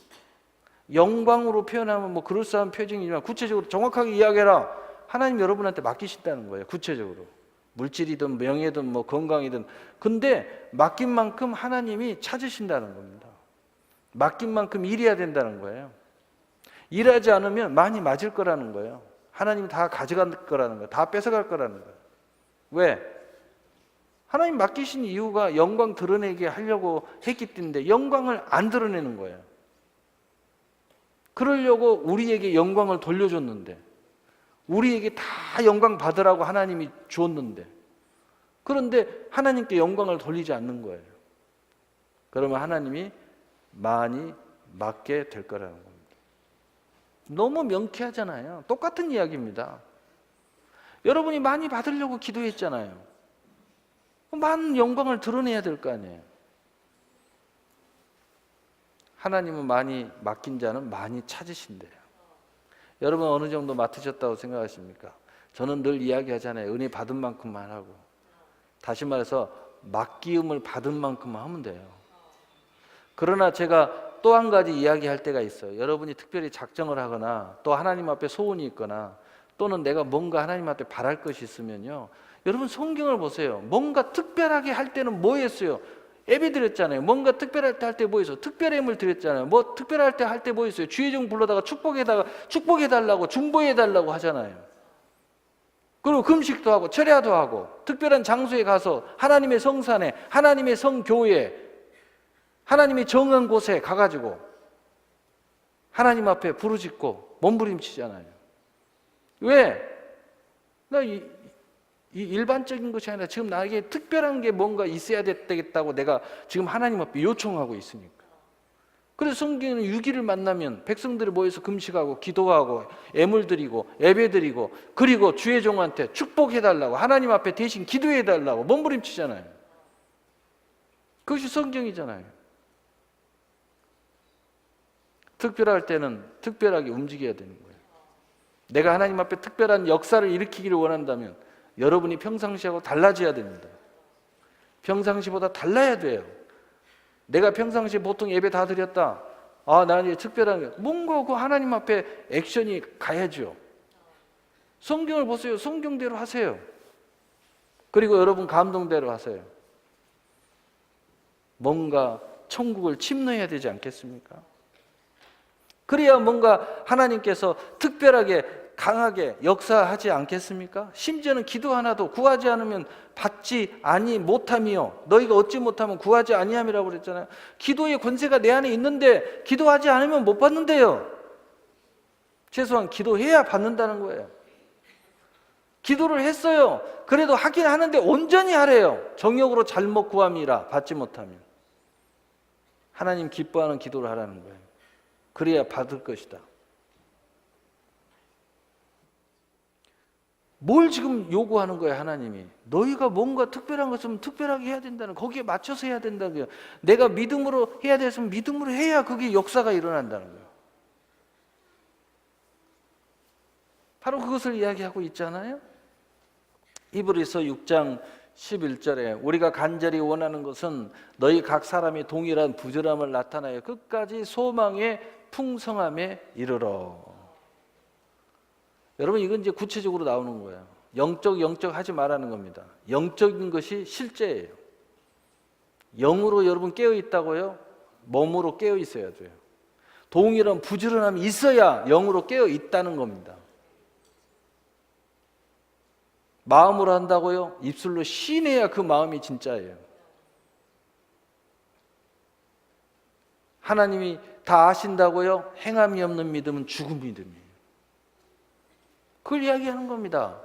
영광으로 표현하면 뭐 그럴싸한 표정이지만 구체적으로 정확하게 이야기해라. 하나님 여러분한테 맡기신다는 거예요. 구체적으로 물질이든 명예든 뭐 건강이든. 근데 맡긴 만큼 하나님이 찾으신다는 겁니다. 맡긴 만큼 일해야 된다는 거예요. 일하지 않으면 많이 맞을 거라는 거예요. 하나님이 다 가져갈 거라는 거예요. 다 뺏어갈 거라는 거예요. 왜? 하나님 맡기신 이유가 영광 드러내게 하려고 했기 때문에 영광을 안 드러내는 거예요. 그러려고 우리에게 영광을 돌려줬는데, 우리에게 다 영광 받으라고 하나님이 줬는데, 그런데 하나님께 영광을 돌리지 않는 거예요. 그러면 하나님이 많이 맡게 될 거라는 겁니다. 너무 명쾌하잖아요. 똑같은 이야기입니다. 여러분이 많이 받으려고 기도했잖아요. 많은 영광을 드러내야 될 거 아니에요. 하나님은 많이 맡긴 자는 많이 찾으신대요. 여러분 어느 정도 맡으셨다고 생각하십니까? 저는 늘 이야기하잖아요. 은혜 받은 만큼만 하고. 다시 말해서 맡기음을 받은 만큼만 하면 돼요. 그러나 제가 또 한 가지 이야기할 때가 있어요. 여러분이 특별히 작정을 하거나 또 하나님 앞에 소원이 있거나 또는 내가 뭔가 하나님 앞에 바랄 것이 있으면요, 여러분 성경을 보세요. 뭔가 특별하게 할 때는 뭐 했어요? 예배 드렸잖아요. 뭔가 특별할 때 할 때 뭐 했어요? 특별함을 드렸잖아요. 뭐 특별할 때 할 때 뭐 했어요? 주의 종 불러다가 축복해달라고 중보해달라고 하잖아요. 그리고 금식도 하고 철야도 하고 특별한 장소에 가서 하나님의 성산에, 하나님의 성교회에, 하나님이 정한 곳에 가가지고 하나님 앞에 부르짖고 몸부림치잖아요. 왜? 이 일반적인 것이 아니라 지금 나에게 특별한 게 뭔가 있어야 되겠다고 내가 지금 하나님 앞에 요청하고 있으니까. 그래서 성경에는 유기를 만나면 백성들이 모여서 금식하고 기도하고 예물 드리고 예배 드리고 그리고 주의 종한테 축복해달라고 하나님 앞에 대신 기도해달라고 몸부림치잖아요. 그것이 성경이잖아요. 특별할 때는 특별하게 움직여야 되는 거예요. 내가 하나님 앞에 특별한 역사를 일으키기를 원한다면 여러분이 평상시하고 달라져야 됩니다. 평상시보다 달라야 돼요. 내가 평상시에 보통 예배 다 드렸다. 나 이제 특별한 게 뭔가 그 하나님 앞에 액션이 가야죠. 성경을 보세요. 성경대로 하세요. 그리고 여러분 감동대로 하세요. 뭔가 천국을 침노해야 되지 않겠습니까? 그래야 뭔가 하나님께서 특별하게 강하게 역사하지 않겠습니까? 심지어는 기도 하나도 구하지 않으면 받지 아니 못함이요 너희가 얻지 못하면 구하지 아니함이라고 그랬잖아요. 기도의 권세가 내 안에 있는데 기도하지 않으면 못 받는데요. 최소한 기도해야 받는다는 거예요. 기도를 했어요. 그래도 하긴 하는데 온전히 하래요. 정욕으로 잘못 구함이라 받지 못하면. 하나님 기뻐하는 기도를 하라는 거예요. 그래야 받을 것이다. 뭘 지금 요구하는 거예요, 하나님이? 너희가 뭔가 특별한 것은 특별하게 해야 된다는, 거기에 맞춰서 해야 된다는 거예요. 내가 믿음으로 해야 됐으면 믿음으로 해야 그게 역사가 일어난다는 거예요. 바로 그것을 이야기하고 있잖아요. 히브리서 6장 11절에 우리가 간절히 원하는 것은 너희 각 사람이 동일한 부지런함을 나타내어 끝까지 소망의 풍성함에 이르러. 여러분 이건 이제 구체적으로 나오는 거예요. 영적 하지 말라는 겁니다. 영적인 것이 실제예요. 영으로 여러분 깨어 있다고요? 몸으로 깨어 있어야 돼요. 동일한 부지런함이 있어야 영으로 깨어 있다는 겁니다. 마음으로 한다고요? 입술로 시인해야 그 마음이 진짜예요. 하나님이 다 아신다고요? 행함이 없는 믿음은 죽은 믿음이에요. 그걸 이야기하는 겁니다.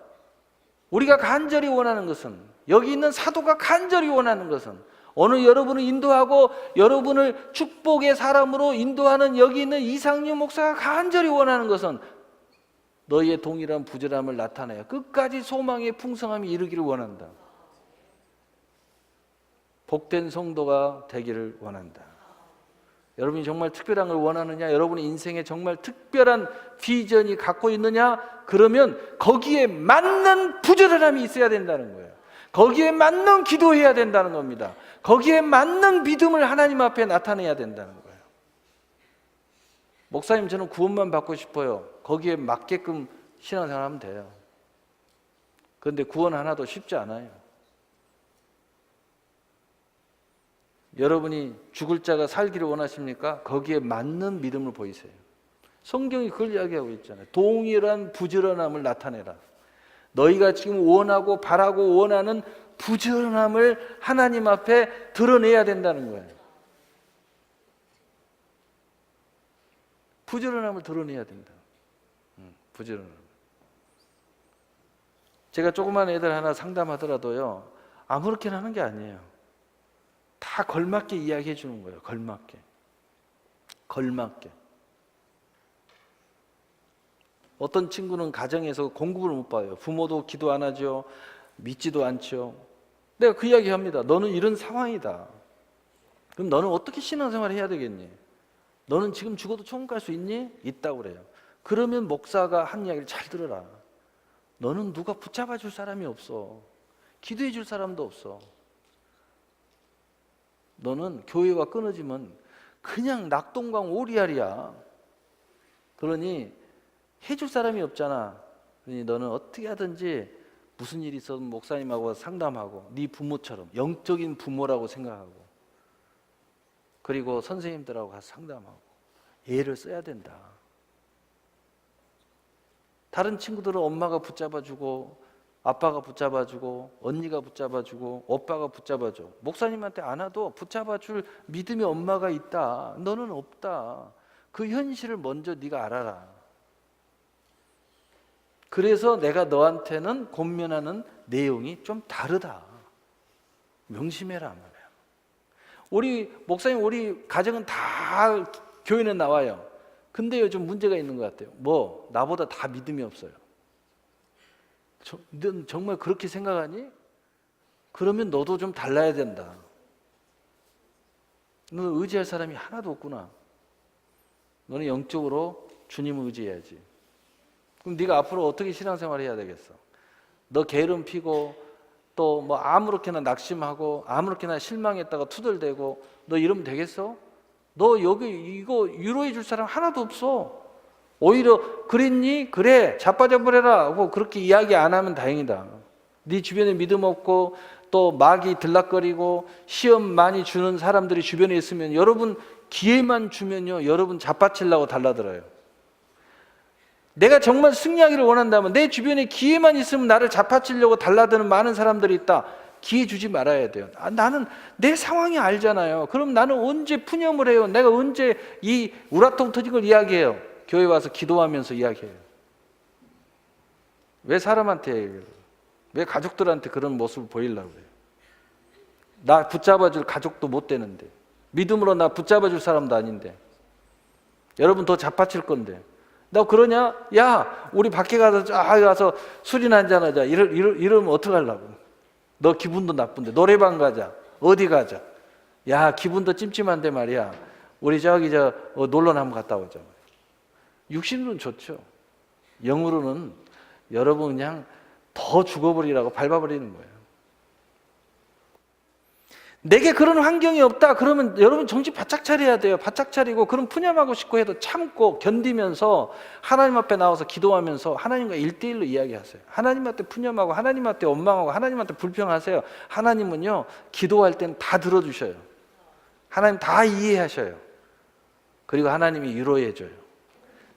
우리가 간절히 원하는 것은, 여기 있는 사도가 간절히 원하는 것은, 오늘 여러분을 인도하고 여러분을 축복의 사람으로 인도하는 여기 있는 이상유 목사가 간절히 원하는 것은 너희의 동일한 부지런함을 나타내어 끝까지 소망의 풍성함이 이르기를 원한다. 복된 성도가 되기를 원한다. 여러분이 정말 특별한 걸 원하느냐? 여러분의 인생에 정말 특별한 비전이 갖고 있느냐? 그러면 거기에 맞는 부지런함이 있어야 된다는 거예요. 거기에 맞는 기도해야 된다는 겁니다. 거기에 맞는 믿음을 하나님 앞에 나타내야 된다는 거예요. 목사님 저는 구원만 받고 싶어요. 거기에 맞게끔 신앙생활 하면 돼요. 그런데 구원 하나도 쉽지 않아요. 여러분이 죽을 자가 살기를 원하십니까? 거기에 맞는 믿음을 보이세요. 성경이 그걸 이야기하고 있잖아요. 동일한 부지런함을 나타내라. 너희가 지금 원하고 바라고 원하는 부지런함을 하나님 앞에 드러내야 된다는 거예요. 부지런함을 드러내야 된다. 부지런함. 제가 조그만 애들 하나 상담하더라도요, 아무렇게나 하는 게 아니에요. 다 걸맞게 이야기해 주는 거예요. 걸맞게. 어떤 친구는 가정에서 공급을 못 봐요. 부모도 기도 안 하죠. 믿지도 않죠. 내가 그 이야기 합니다. 너는 이런 상황이다. 그럼 너는 어떻게 신앙생활을 해야 되겠니? 너는 지금 죽어도 천국 갈 수 있니? 있다고 그래요. 그러면 목사가 한 이야기를 잘 들어라. 너는 누가 붙잡아 줄 사람이 없어. 기도해 줄 사람도 없어. 너는 교회와 끊어지면 그냥 낙동강 오리알이야. 그러니 해줄 사람이 없잖아. 그러니 너는 어떻게 하든지 무슨 일이 있어도 목사님하고 상담하고 네 부모처럼 영적인 부모라고 생각하고 그리고 선생님들하고 가서 상담하고 애를 써야 된다. 다른 친구들은 엄마가 붙잡아주고 아빠가 붙잡아주고 언니가 붙잡아주고 오빠가 붙잡아줘. 목사님한테 안 와도 붙잡아줄 믿음의 엄마가 있다. 너는 없다. 그 현실을 먼저 네가 알아라. 그래서 내가 너한테는 권면하는 내용이 좀 다르다. 명심해라 말이야. 우리 목사님, 우리 가정은 다 교회는 나와요. 근데 요즘 문제가 있는 것 같아요. 뭐 나보다 다 믿음이 없어요. 넌 정말 그렇게 생각하니? 그러면 너도 좀 달라야 된다. 너는 의지할 사람이 하나도 없구나. 너는 영적으로 주님을 의지해야지. 그럼 네가 앞으로 어떻게 신앙생활을 해야 되겠어? 너 게으름 피고 또 뭐 아무렇게나 낙심하고 아무렇게나 실망했다가 투덜대고 너 이러면 되겠어? 너 여기 이거 위로해 줄 사람 하나도 없어. 오히려 그랬니? 그래 자빠져버려라 하고 그렇게 이야기 안 하면 다행이다. 네 주변에 믿음 없고 또 마귀 들락거리고 시험 많이 주는 사람들이 주변에 있으면 여러분 기회만 주면요 여러분 자빠치려고 달라들어요. 내가 정말 승리하기를 원한다면 내 주변에 기회만 있으면 나를 자빠치려고 달라드는 많은 사람들이 있다. 기회 주지 말아야 돼요. 나는 내 상황이 알잖아요. 그럼 나는 언제 푸념을 해요? 내가 언제 이 우라통 터진 걸 이야기해요? 교회 와서 기도하면서 이야기해요. 왜 사람한테, 왜 가족들한테 그런 모습을 보이려고 그래요? 나 붙잡아줄 가족도 못 되는데, 믿음으로 나 붙잡아줄 사람도 아닌데, 여러분 더 자빠칠 건데, 너 그러냐? 야, 우리 밖에 가서 술이나 한잔하자. 이러면 어떡하려고? 너 기분도 나쁜데 노래방 가자. 어디 가자. 야, 기분도 찜찜한데 말이야. 우리 저기 놀러나 한번 갔다 오자. 육신으로는 좋죠. 영으로는 여러분 그냥 더 죽어버리라고 밟아버리는 거예요. 내게 그런 환경이 없다 그러면 여러분 정신 바짝 차려야 돼요. 바짝 차리고 그럼 푸념하고 싶고 해도 참고 견디면서 하나님 앞에 나와서 기도하면서 하나님과 1대1로 이야기하세요. 하나님한테 푸념하고 하나님한테 원망하고 하나님한테 불평하세요. 하나님은요 기도할 때는 다 들어주셔요. 하나님 다 이해하셔요. 그리고 하나님이 위로해 줘요.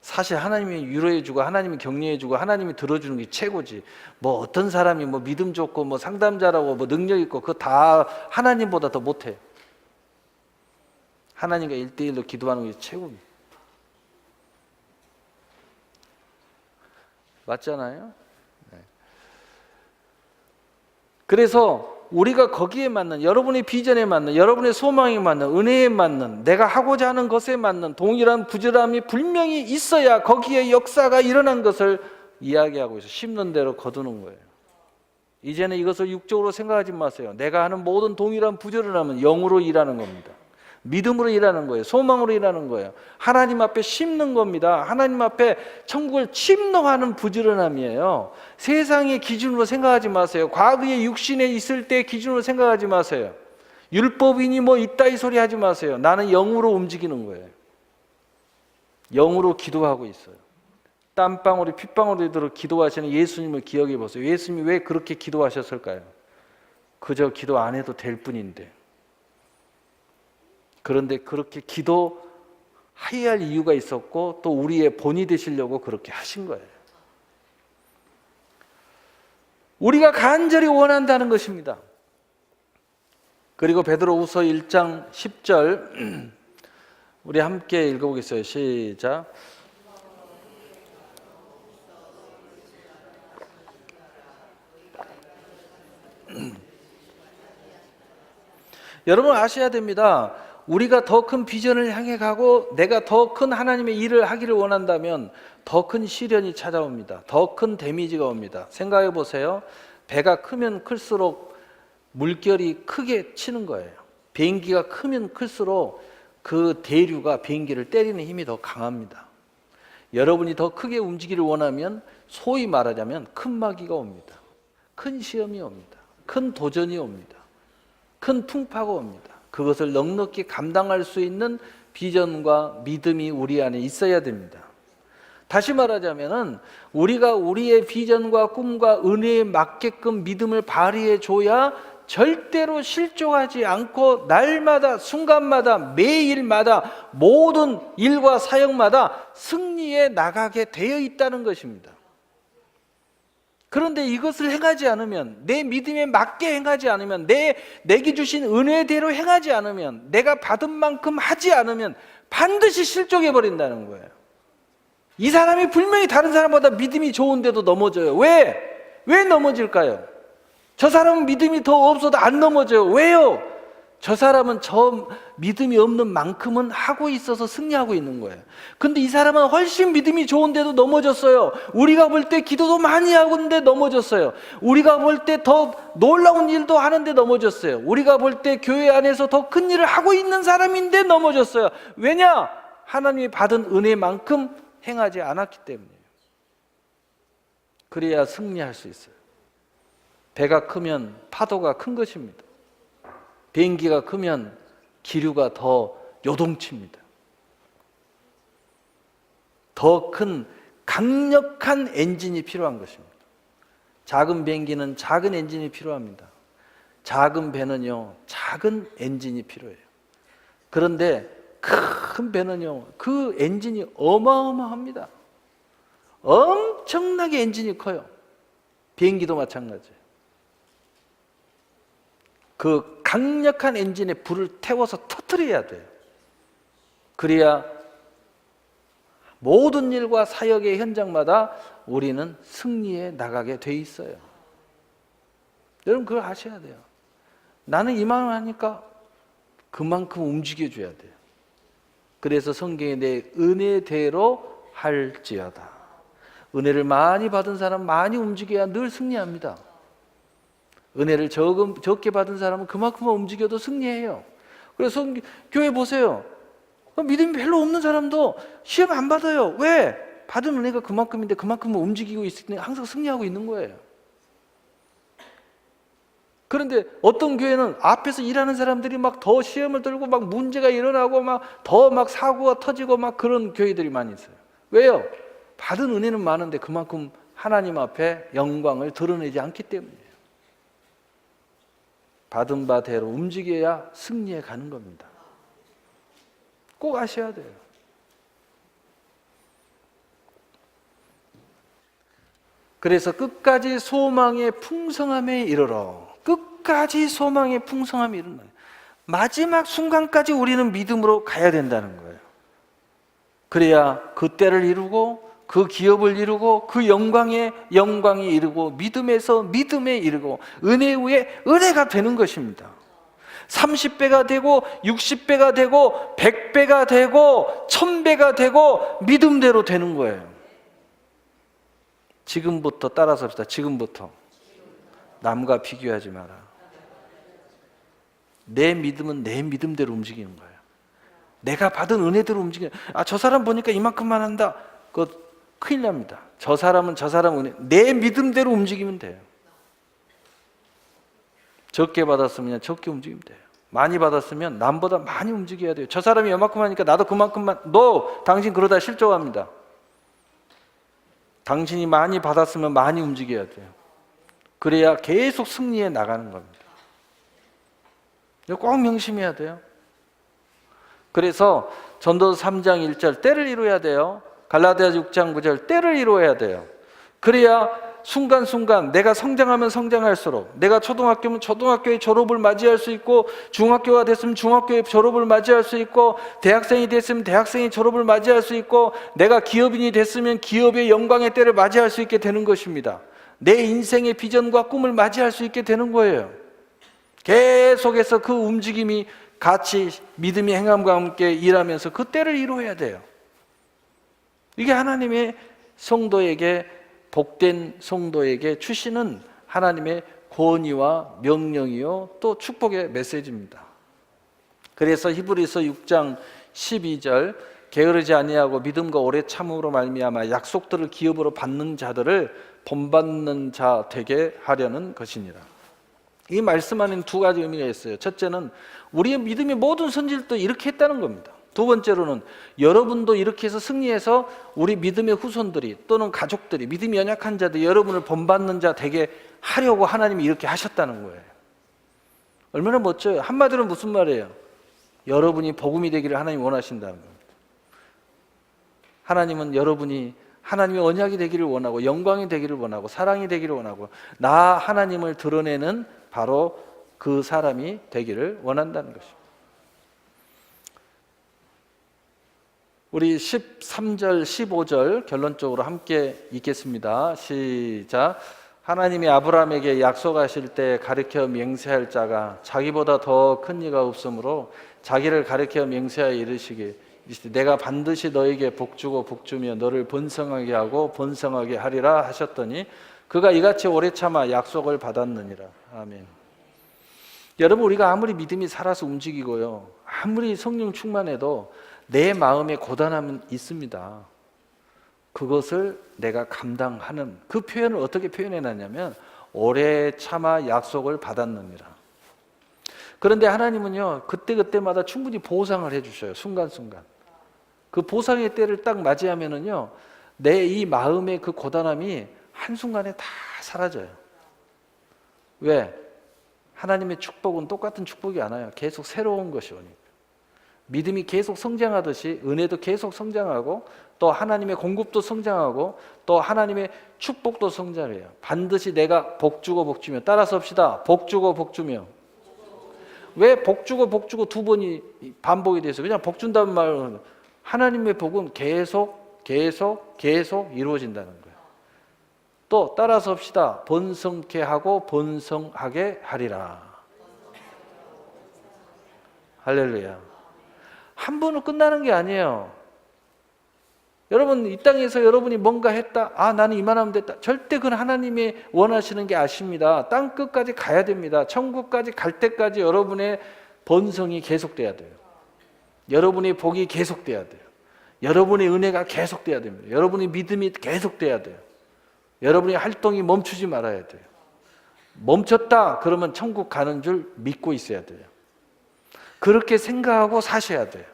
사실 하나님이 위로해주고 하나님이 격려해주고 하나님이 들어주는 게 최고지. 뭐 어떤 사람이 뭐 믿음 좋고 뭐 상담자라고 뭐 능력 있고 그거 다 하나님보다 더 못해. 하나님과 1대1로 기도하는 게 최고입니다. 맞잖아요? 네. 그래서 우리가 거기에 맞는 여러분의 비전에 맞는 여러분의 소망에 맞는 은혜에 맞는 내가 하고자 하는 것에 맞는 동일한 부지런함이 분명히 있어야 거기에 역사가 일어난 것을 이야기하고 있어요. 심는 대로 거두는 거예요. 이제는 이것을 육적으로 생각하지 마세요. 내가 하는 모든 동일한 부지런함은 영으로 일하는 겁니다. 믿음으로 일하는 거예요. 소망으로 일하는 거예요. 하나님 앞에 심는 겁니다. 하나님 앞에 천국을 침노하는 부지런함이에요. 세상의 기준으로 생각하지 마세요. 과거의 육신에 있을 때 기준으로 생각하지 마세요. 율법이니 뭐 이따위 소리 하지 마세요. 나는 영으로 움직이는 거예요. 영으로 기도하고 있어요. 땀방울이 핏방울이 기도하시는 예수님을 기억해 보세요. 예수님이 왜 그렇게 기도하셨을까요? 그저 기도 안 해도 될 뿐인데 그런데 그렇게 기도해야 할 이유가 있었고 또 우리의 본이 되시려고 그렇게 하신 거예요. 우리가 간절히 원한다는 것입니다. 그리고 베드로후서 1장 10절 우리 함께 읽어보겠어요. 시작. 여러분 아셔야 됩니다. 우리가 더 큰 비전을 향해 가고 내가 더 큰 하나님의 일을 하기를 원한다면 더 큰 시련이 찾아옵니다. 더 큰 데미지가 옵니다. 생각해 보세요. 배가 크면 클수록 물결이 크게 치는 거예요. 비행기가 크면 클수록 그 대류가 비행기를 때리는 힘이 더 강합니다. 여러분이 더 크게 움직이기를 원하면 소위 말하자면 큰 마귀가 옵니다. 큰 시험이 옵니다. 큰 도전이 옵니다. 큰 풍파가 옵니다. 그것을 넉넉히 감당할 수 있는 비전과 믿음이 우리 안에 있어야 됩니다. 다시 말하자면은 우리가 우리의 비전과 꿈과 은혜에 맞게끔 믿음을 발휘해 줘야 절대로 실족하지 않고 날마다 순간마다 매일마다 모든 일과 사역마다 승리해 나가게 되어 있다는 것입니다. 그런데 이것을 행하지 않으면, 내 믿음에 맞게 행하지 않으면, 내게 주신 은혜대로 행하지 않으면, 내가 받은 만큼 하지 않으면 반드시 실족해 버린다는 거예요. 이 사람이 분명히 다른 사람보다 믿음이 좋은데도 넘어져요. 왜 넘어질까요? 저 사람은 믿음이 더 없어도 안 넘어져요. 왜요? 저 사람은 저 믿음이 없는 만큼은 하고 있어서 승리하고 있는 거예요. 근데 이 사람은 훨씬 믿음이 좋은데도 넘어졌어요. 우리가 볼 때 기도도 많이 하고 있는데 넘어졌어요. 우리가 볼 때 더 놀라운 일도 하는데 넘어졌어요. 우리가 볼 때 교회 안에서 더 큰 일을 하고 있는 사람인데 넘어졌어요. 왜냐? 하나님이 받은 은혜만큼 행하지 않았기 때문이에요. 그래야 승리할 수 있어요. 배가 크면 파도가 큰 것입니다. 비행기가 크면 기류가 더 요동칩니다. 더 큰 강력한 엔진이 필요한 것입니다. 작은 비행기는 작은 엔진이 필요합니다. 작은 배는요, 작은 엔진이 필요해요. 그런데 큰 배는요, 그 엔진이 어마어마합니다. 엄청나게 엔진이 커요. 비행기도 마찬가지예요. 그 강력한 엔진에 불을 태워서 터뜨려야 돼요. 그래야 모든 일과 사역의 현장마다 우리는 승리해 나가게 돼 있어요. 여러분 그걸 아셔야 돼요. 나는 이만큼 하니까 그만큼 움직여줘야 돼요. 그래서 성경에 내 은혜대로 할지어다. 은혜를 많이 받은 사람 많이 움직여야 늘 승리합니다. 은혜를 적게 받은 사람은 그만큼만 움직여도 승리해요. 그래서 교회 보세요. 믿음이 별로 없는 사람도 시험 안 받아요. 왜? 받은 은혜가 그만큼인데 그만큼만 움직이고 있으니 항상 승리하고 있는 거예요. 그런데 어떤 교회는 앞에서 일하는 사람들이 막 더 시험을 들고 막 문제가 일어나고 막 더 막 사고가 터지고 막 그런 교회들이 많이 있어요. 왜요? 받은 은혜는 많은데 그만큼 하나님 앞에 영광을 드러내지 않기 때문이에요. 받은 바대로 움직여야 승리해 가는 겁니다. 꼭 아셔야 돼요. 그래서 끝까지 소망의 풍성함에 이르러, 끝까지 소망의 풍성함에 이르러 마지막 순간까지 우리는 믿음으로 가야 된다는 거예요. 그래야 그 때를 이루고 그 기업을 이루고 그 영광에 영광이 이르고 믿음에서 믿음에 이르고 은혜 위에 은혜가 되는 것입니다. 30배가 되고 60배가 되고 100배가 되고 1000배가 되고 믿음대로 되는 거예요. 지금부터 따라서 합시다. 지금부터 남과 비교하지 마라. 내 믿음은 내 믿음대로 움직이는 거예요. 내가 받은 은혜대로 움직이는. 저 사람 보니까 이만큼만 한다. 그거 큰일 납니다. 저 사람은 저 사람 은혜, 내 믿음대로 움직이면 돼요. 적게 받았으면 적게 움직이면 돼요. 많이 받았으면 남보다 많이 움직여야 돼요. 저 사람이 이만큼 하니까 나도 그만큼만. 당신 그러다 실족합니다. 당신이 많이 받았으면 많이 움직여야 돼요. 그래야 계속 승리해 나가는 겁니다. 꼭 명심해야 돼요. 그래서 전도서 3장 1절 때를 이루어야 돼요. 갈라디아 6장 9절 때를 이루어야 돼요. 그래야 순간순간 내가 성장하면 성장할수록, 내가 초등학교면 초등학교의 졸업을 맞이할 수 있고, 중학교가 됐으면 중학교의 졸업을 맞이할 수 있고, 대학생이 됐으면 대학생의 졸업을 맞이할 수 있고, 내가 기업인이 됐으면 기업의 영광의 때를 맞이할 수 있게 되는 것입니다. 내 인생의 비전과 꿈을 맞이할 수 있게 되는 거예요. 계속해서 그 움직임이 같이 믿음의 행함과 함께 일하면서 그 때를 이루어야 돼요. 이게 하나님의 성도에게, 복된 성도에게 주시는 하나님의 권위와 명령이요 또 축복의 메시지입니다. 그래서 히브리서 6장 12절 게으르지 아니하고 믿음과 오래 참음으로 말미암아 약속들을 기업으로 받는 자들을 본받는 자 되게 하려는 것이니라. 이 말씀 안에는 두 가지 의미가 있어요. 첫째는 우리의 믿음의 모든 선질도 이렇게 했다는 겁니다. 두 번째로는 여러분도 이렇게 해서 승리해서 우리 믿음의 후손들이 또는 가족들이, 믿음이 연약한 자들, 여러분을 본받는 자 되게 하려고 하나님이 이렇게 하셨다는 거예요. 얼마나 멋져요. 한마디로 무슨 말이에요? 여러분이 복음이 되기를 하나님이 원하신다는 겁니다. 하나님은 여러분이 하나님의 언약이 되기를 원하고, 영광이 되기를 원하고, 사랑이 되기를 원하고, 나 하나님을 드러내는 바로 그 사람이 되기를 원한다는 것입니다. 우리 13절, 15절 결론적으로 함께 읽겠습니다. 시작. 하나님이 아브라함에게 약속하실 때 가르쳐 맹세할 자가 자기보다 더 큰 이가 없으므로 자기를 가르쳐 맹세하여 이르시기 내가 반드시 너에게 복주고 복주며 너를 번성하게 하고 번성하게 하리라 하셨더니 그가 이같이 오래 참아 약속을 받았느니라. 아멘. 여러분, 우리가 아무리 믿음이 살아서 움직이고요, 아무리 성령 충만해도 내 마음에 고단함은 있습니다. 그것을 내가 감당하는, 그 표현을 어떻게 표현해놨냐면 오래 참아 약속을 받았느니라. 그런데 하나님은요, 그때그때마다 충분히 보상을 해주셔요. 순간순간. 그 보상의 때를 딱 맞이하면은요, 내 이 마음의 그 고단함이 한순간에 다 사라져요. 왜? 하나님의 축복은 똑같은 축복이 안 와요. 계속 새로운 것이 오니까. 믿음이 계속 성장하듯이 은혜도 계속 성장하고, 또 하나님의 공급도 성장하고, 또 하나님의 축복도 성장해요. 반드시 내가 복주고 복주며, 따라서 합시다. 복주고 복주며. 왜 복주고 복주고 두 번이 반복이 돼서 그냥 복준다는 말은 하나님의 복은 계속 이루어진다는 거예요. 또 따라서 합시다. 번성케 하고 번성하게 하리라. 할렐루야. 한 번으로 끝나는 게 아니에요. 여러분, 이 땅에서 여러분이 뭔가 했다, 나는 이만하면 됐다, 절대 그건 하나님이 원하시는 게 아십니다. 땅 끝까지 가야 됩니다. 천국까지 갈 때까지 여러분의 번성이 계속돼야 돼요. 여러분의 복이 계속돼야 돼요. 여러분의 은혜가 계속돼야 됩니다. 여러분의 믿음이 계속돼야 돼요. 여러분의 활동이 멈추지 말아야 돼요. 멈췄다 그러면 천국 가는 줄 믿고 있어야 돼요. 그렇게 생각하고 사셔야 돼요.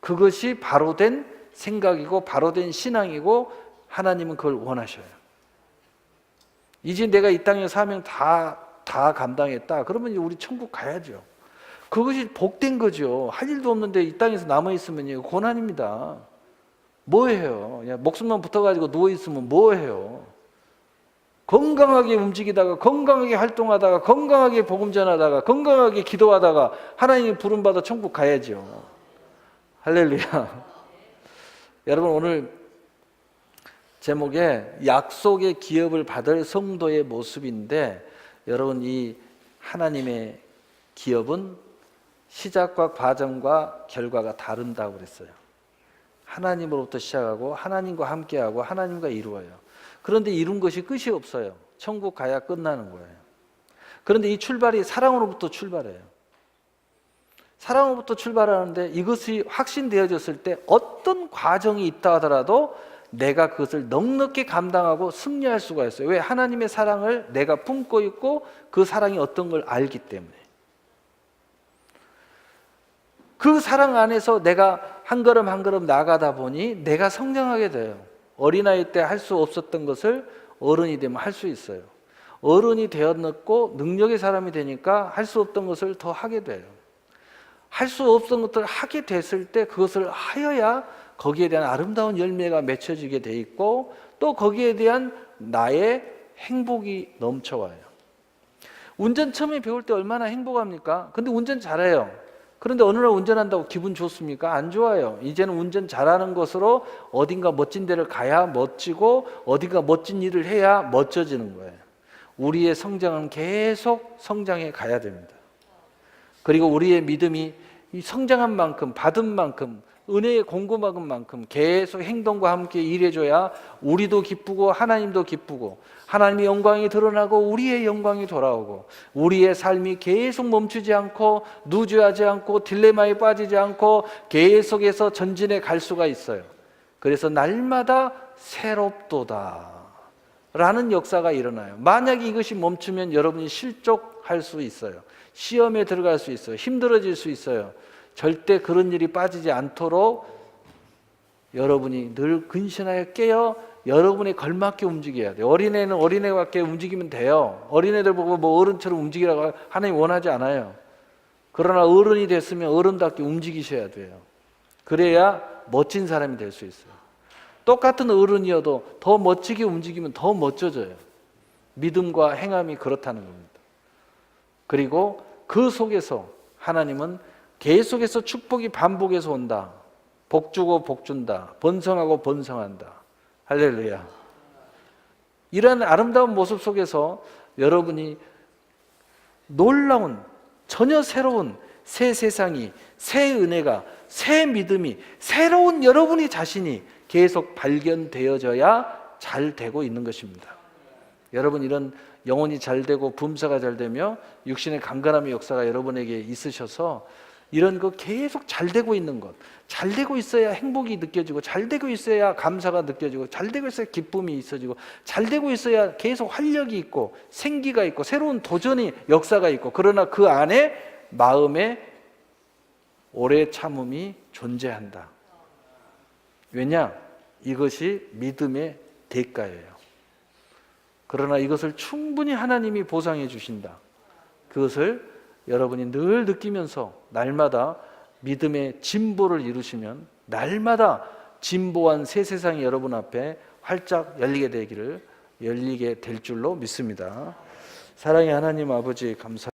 그것이 바로 된 생각이고 바로 된 신앙이고, 하나님은 그걸 원하셔요. 이제 내가 이 땅의 사명 다 감당했다 그러면 우리 천국 가야죠. 그것이 복된 거죠. 할 일도 없는데 이 땅에서 남아있으면 고난입니다. 뭐해요? 목숨만 붙어가지고 누워있으면 뭐해요? 건강하게 움직이다가, 건강하게 활동하다가, 건강하게 복음 전하다가, 건강하게 기도하다가 하나님의 부름받아 천국 가야죠. 할렐루야. 여러분, 오늘 제목에 약속의 기업을 받을 성도의 모습인데, 여러분, 이 하나님의 기업은 시작과 과정과 결과가 다른다고 그랬어요. 하나님으로부터 시작하고 하나님과 함께하고 하나님과 이루어요. 그런데 이룬 것이 끝이 없어요. 천국 가야 끝나는 거예요. 그런데 이 출발이 사랑으로부터 출발해요. 사랑으로부터 출발하는데 이것이 확신되어졌을 때 어떤 과정이 있다 하더라도 내가 그것을 넉넉히 감당하고 승리할 수가 있어요. 왜? 하나님의 사랑을 내가 품고 있고 그 사랑이 어떤 걸 알기 때문에. 그 사랑 안에서 내가 한 걸음 한 걸음 나가다 보니 내가 성장하게 돼요. 어린아이 때 할 수 없었던 것을 어른이 되면 할 수 있어요. 어른이 되었고 능력의 사람이 되니까 할 수 없던 것을 더 하게 돼요. 할 수 없던 것들을 하게 됐을 때 그것을 하여야 거기에 대한 아름다운 열매가 맺혀지게 돼 있고 또 거기에 대한 나의 행복이 넘쳐와요. 운전 처음에 배울 때 얼마나 행복합니까? 근데 운전 잘해요. 그런데 어느 날 운전한다고 기분 좋습니까? 안 좋아요. 이제는 운전 잘하는 것으로 어딘가 멋진 데를 가야 멋지고 어딘가 멋진 일을 해야 멋져지는 거예요. 우리의 성장은 계속 성장해 가야 됩니다. 그리고 우리의 믿음이 이 성장한 만큼 받은 만큼 은혜의 공급받은 만큼 계속 행동과 함께 일해줘야 우리도 기쁘고 하나님도 기쁘고 하나님의 영광이 드러나고 우리의 영광이 돌아오고 우리의 삶이 계속 멈추지 않고 누주하지 않고 딜레마에 빠지지 않고 계속해서 전진해 갈 수가 있어요. 그래서 날마다 새롭도다 라는 역사가 일어나요. 만약에 이것이 멈추면 여러분이 실족할 수 있어요. 시험에 들어갈 수 있어요. 힘들어질 수 있어요. 절대 그런 일이 빠지지 않도록 여러분이 늘 근신하여 깨어 여러분에 걸맞게 움직여야 돼요. 어린애는 어린애답게 움직이면 돼요. 어린애들 보고 뭐 어른처럼 움직이라고 하나님 원하지 않아요. 그러나 어른이 됐으면 어른답게 움직이셔야 돼요. 그래야 멋진 사람이 될 수 있어요. 똑같은 어른이어도 더 멋지게 움직이면 더 멋져져요. 믿음과 행함이 그렇다는 겁니다. 그리고 그 속에서 하나님은 계속해서 축복이 반복해서 온다. 복 주고 복 준다. 번성하고 번성한다. 할렐루야. 이러한 아름다운 모습 속에서 여러분이 놀라운 전혀 새로운 새 세상이, 새 은혜가, 새 믿음이, 새로운 여러분이 자신이 계속 발견되어져야 잘 되고 있는 것입니다. 여러분 이런 영혼이 잘 되고 범사가 잘 되며 육신의 강건함의 역사가 여러분에게 있으셔서 이런 거 계속 잘 되고 있는 것, 잘 되고 있어야 행복이 느껴지고 잘 되고 있어야 감사가 느껴지고 잘 되고 있어야 기쁨이 있어지고 잘 되고 있어야 계속 활력이 있고 생기가 있고 새로운 도전이 역사가 있고 그러나 그 안에 마음에 오래 참음이 존재한다. 왜냐? 이것이 믿음의 대가예요. 그러나 이것을 충분히 하나님이 보상해 주신다. 그것을 여러분이 늘 느끼면서 날마다 믿음의 진보를 이루시면 날마다 진보한 새 세상이 여러분 앞에 활짝 열리게 될 줄로 믿습니다. 사랑의 하나님 아버지 감사합니다.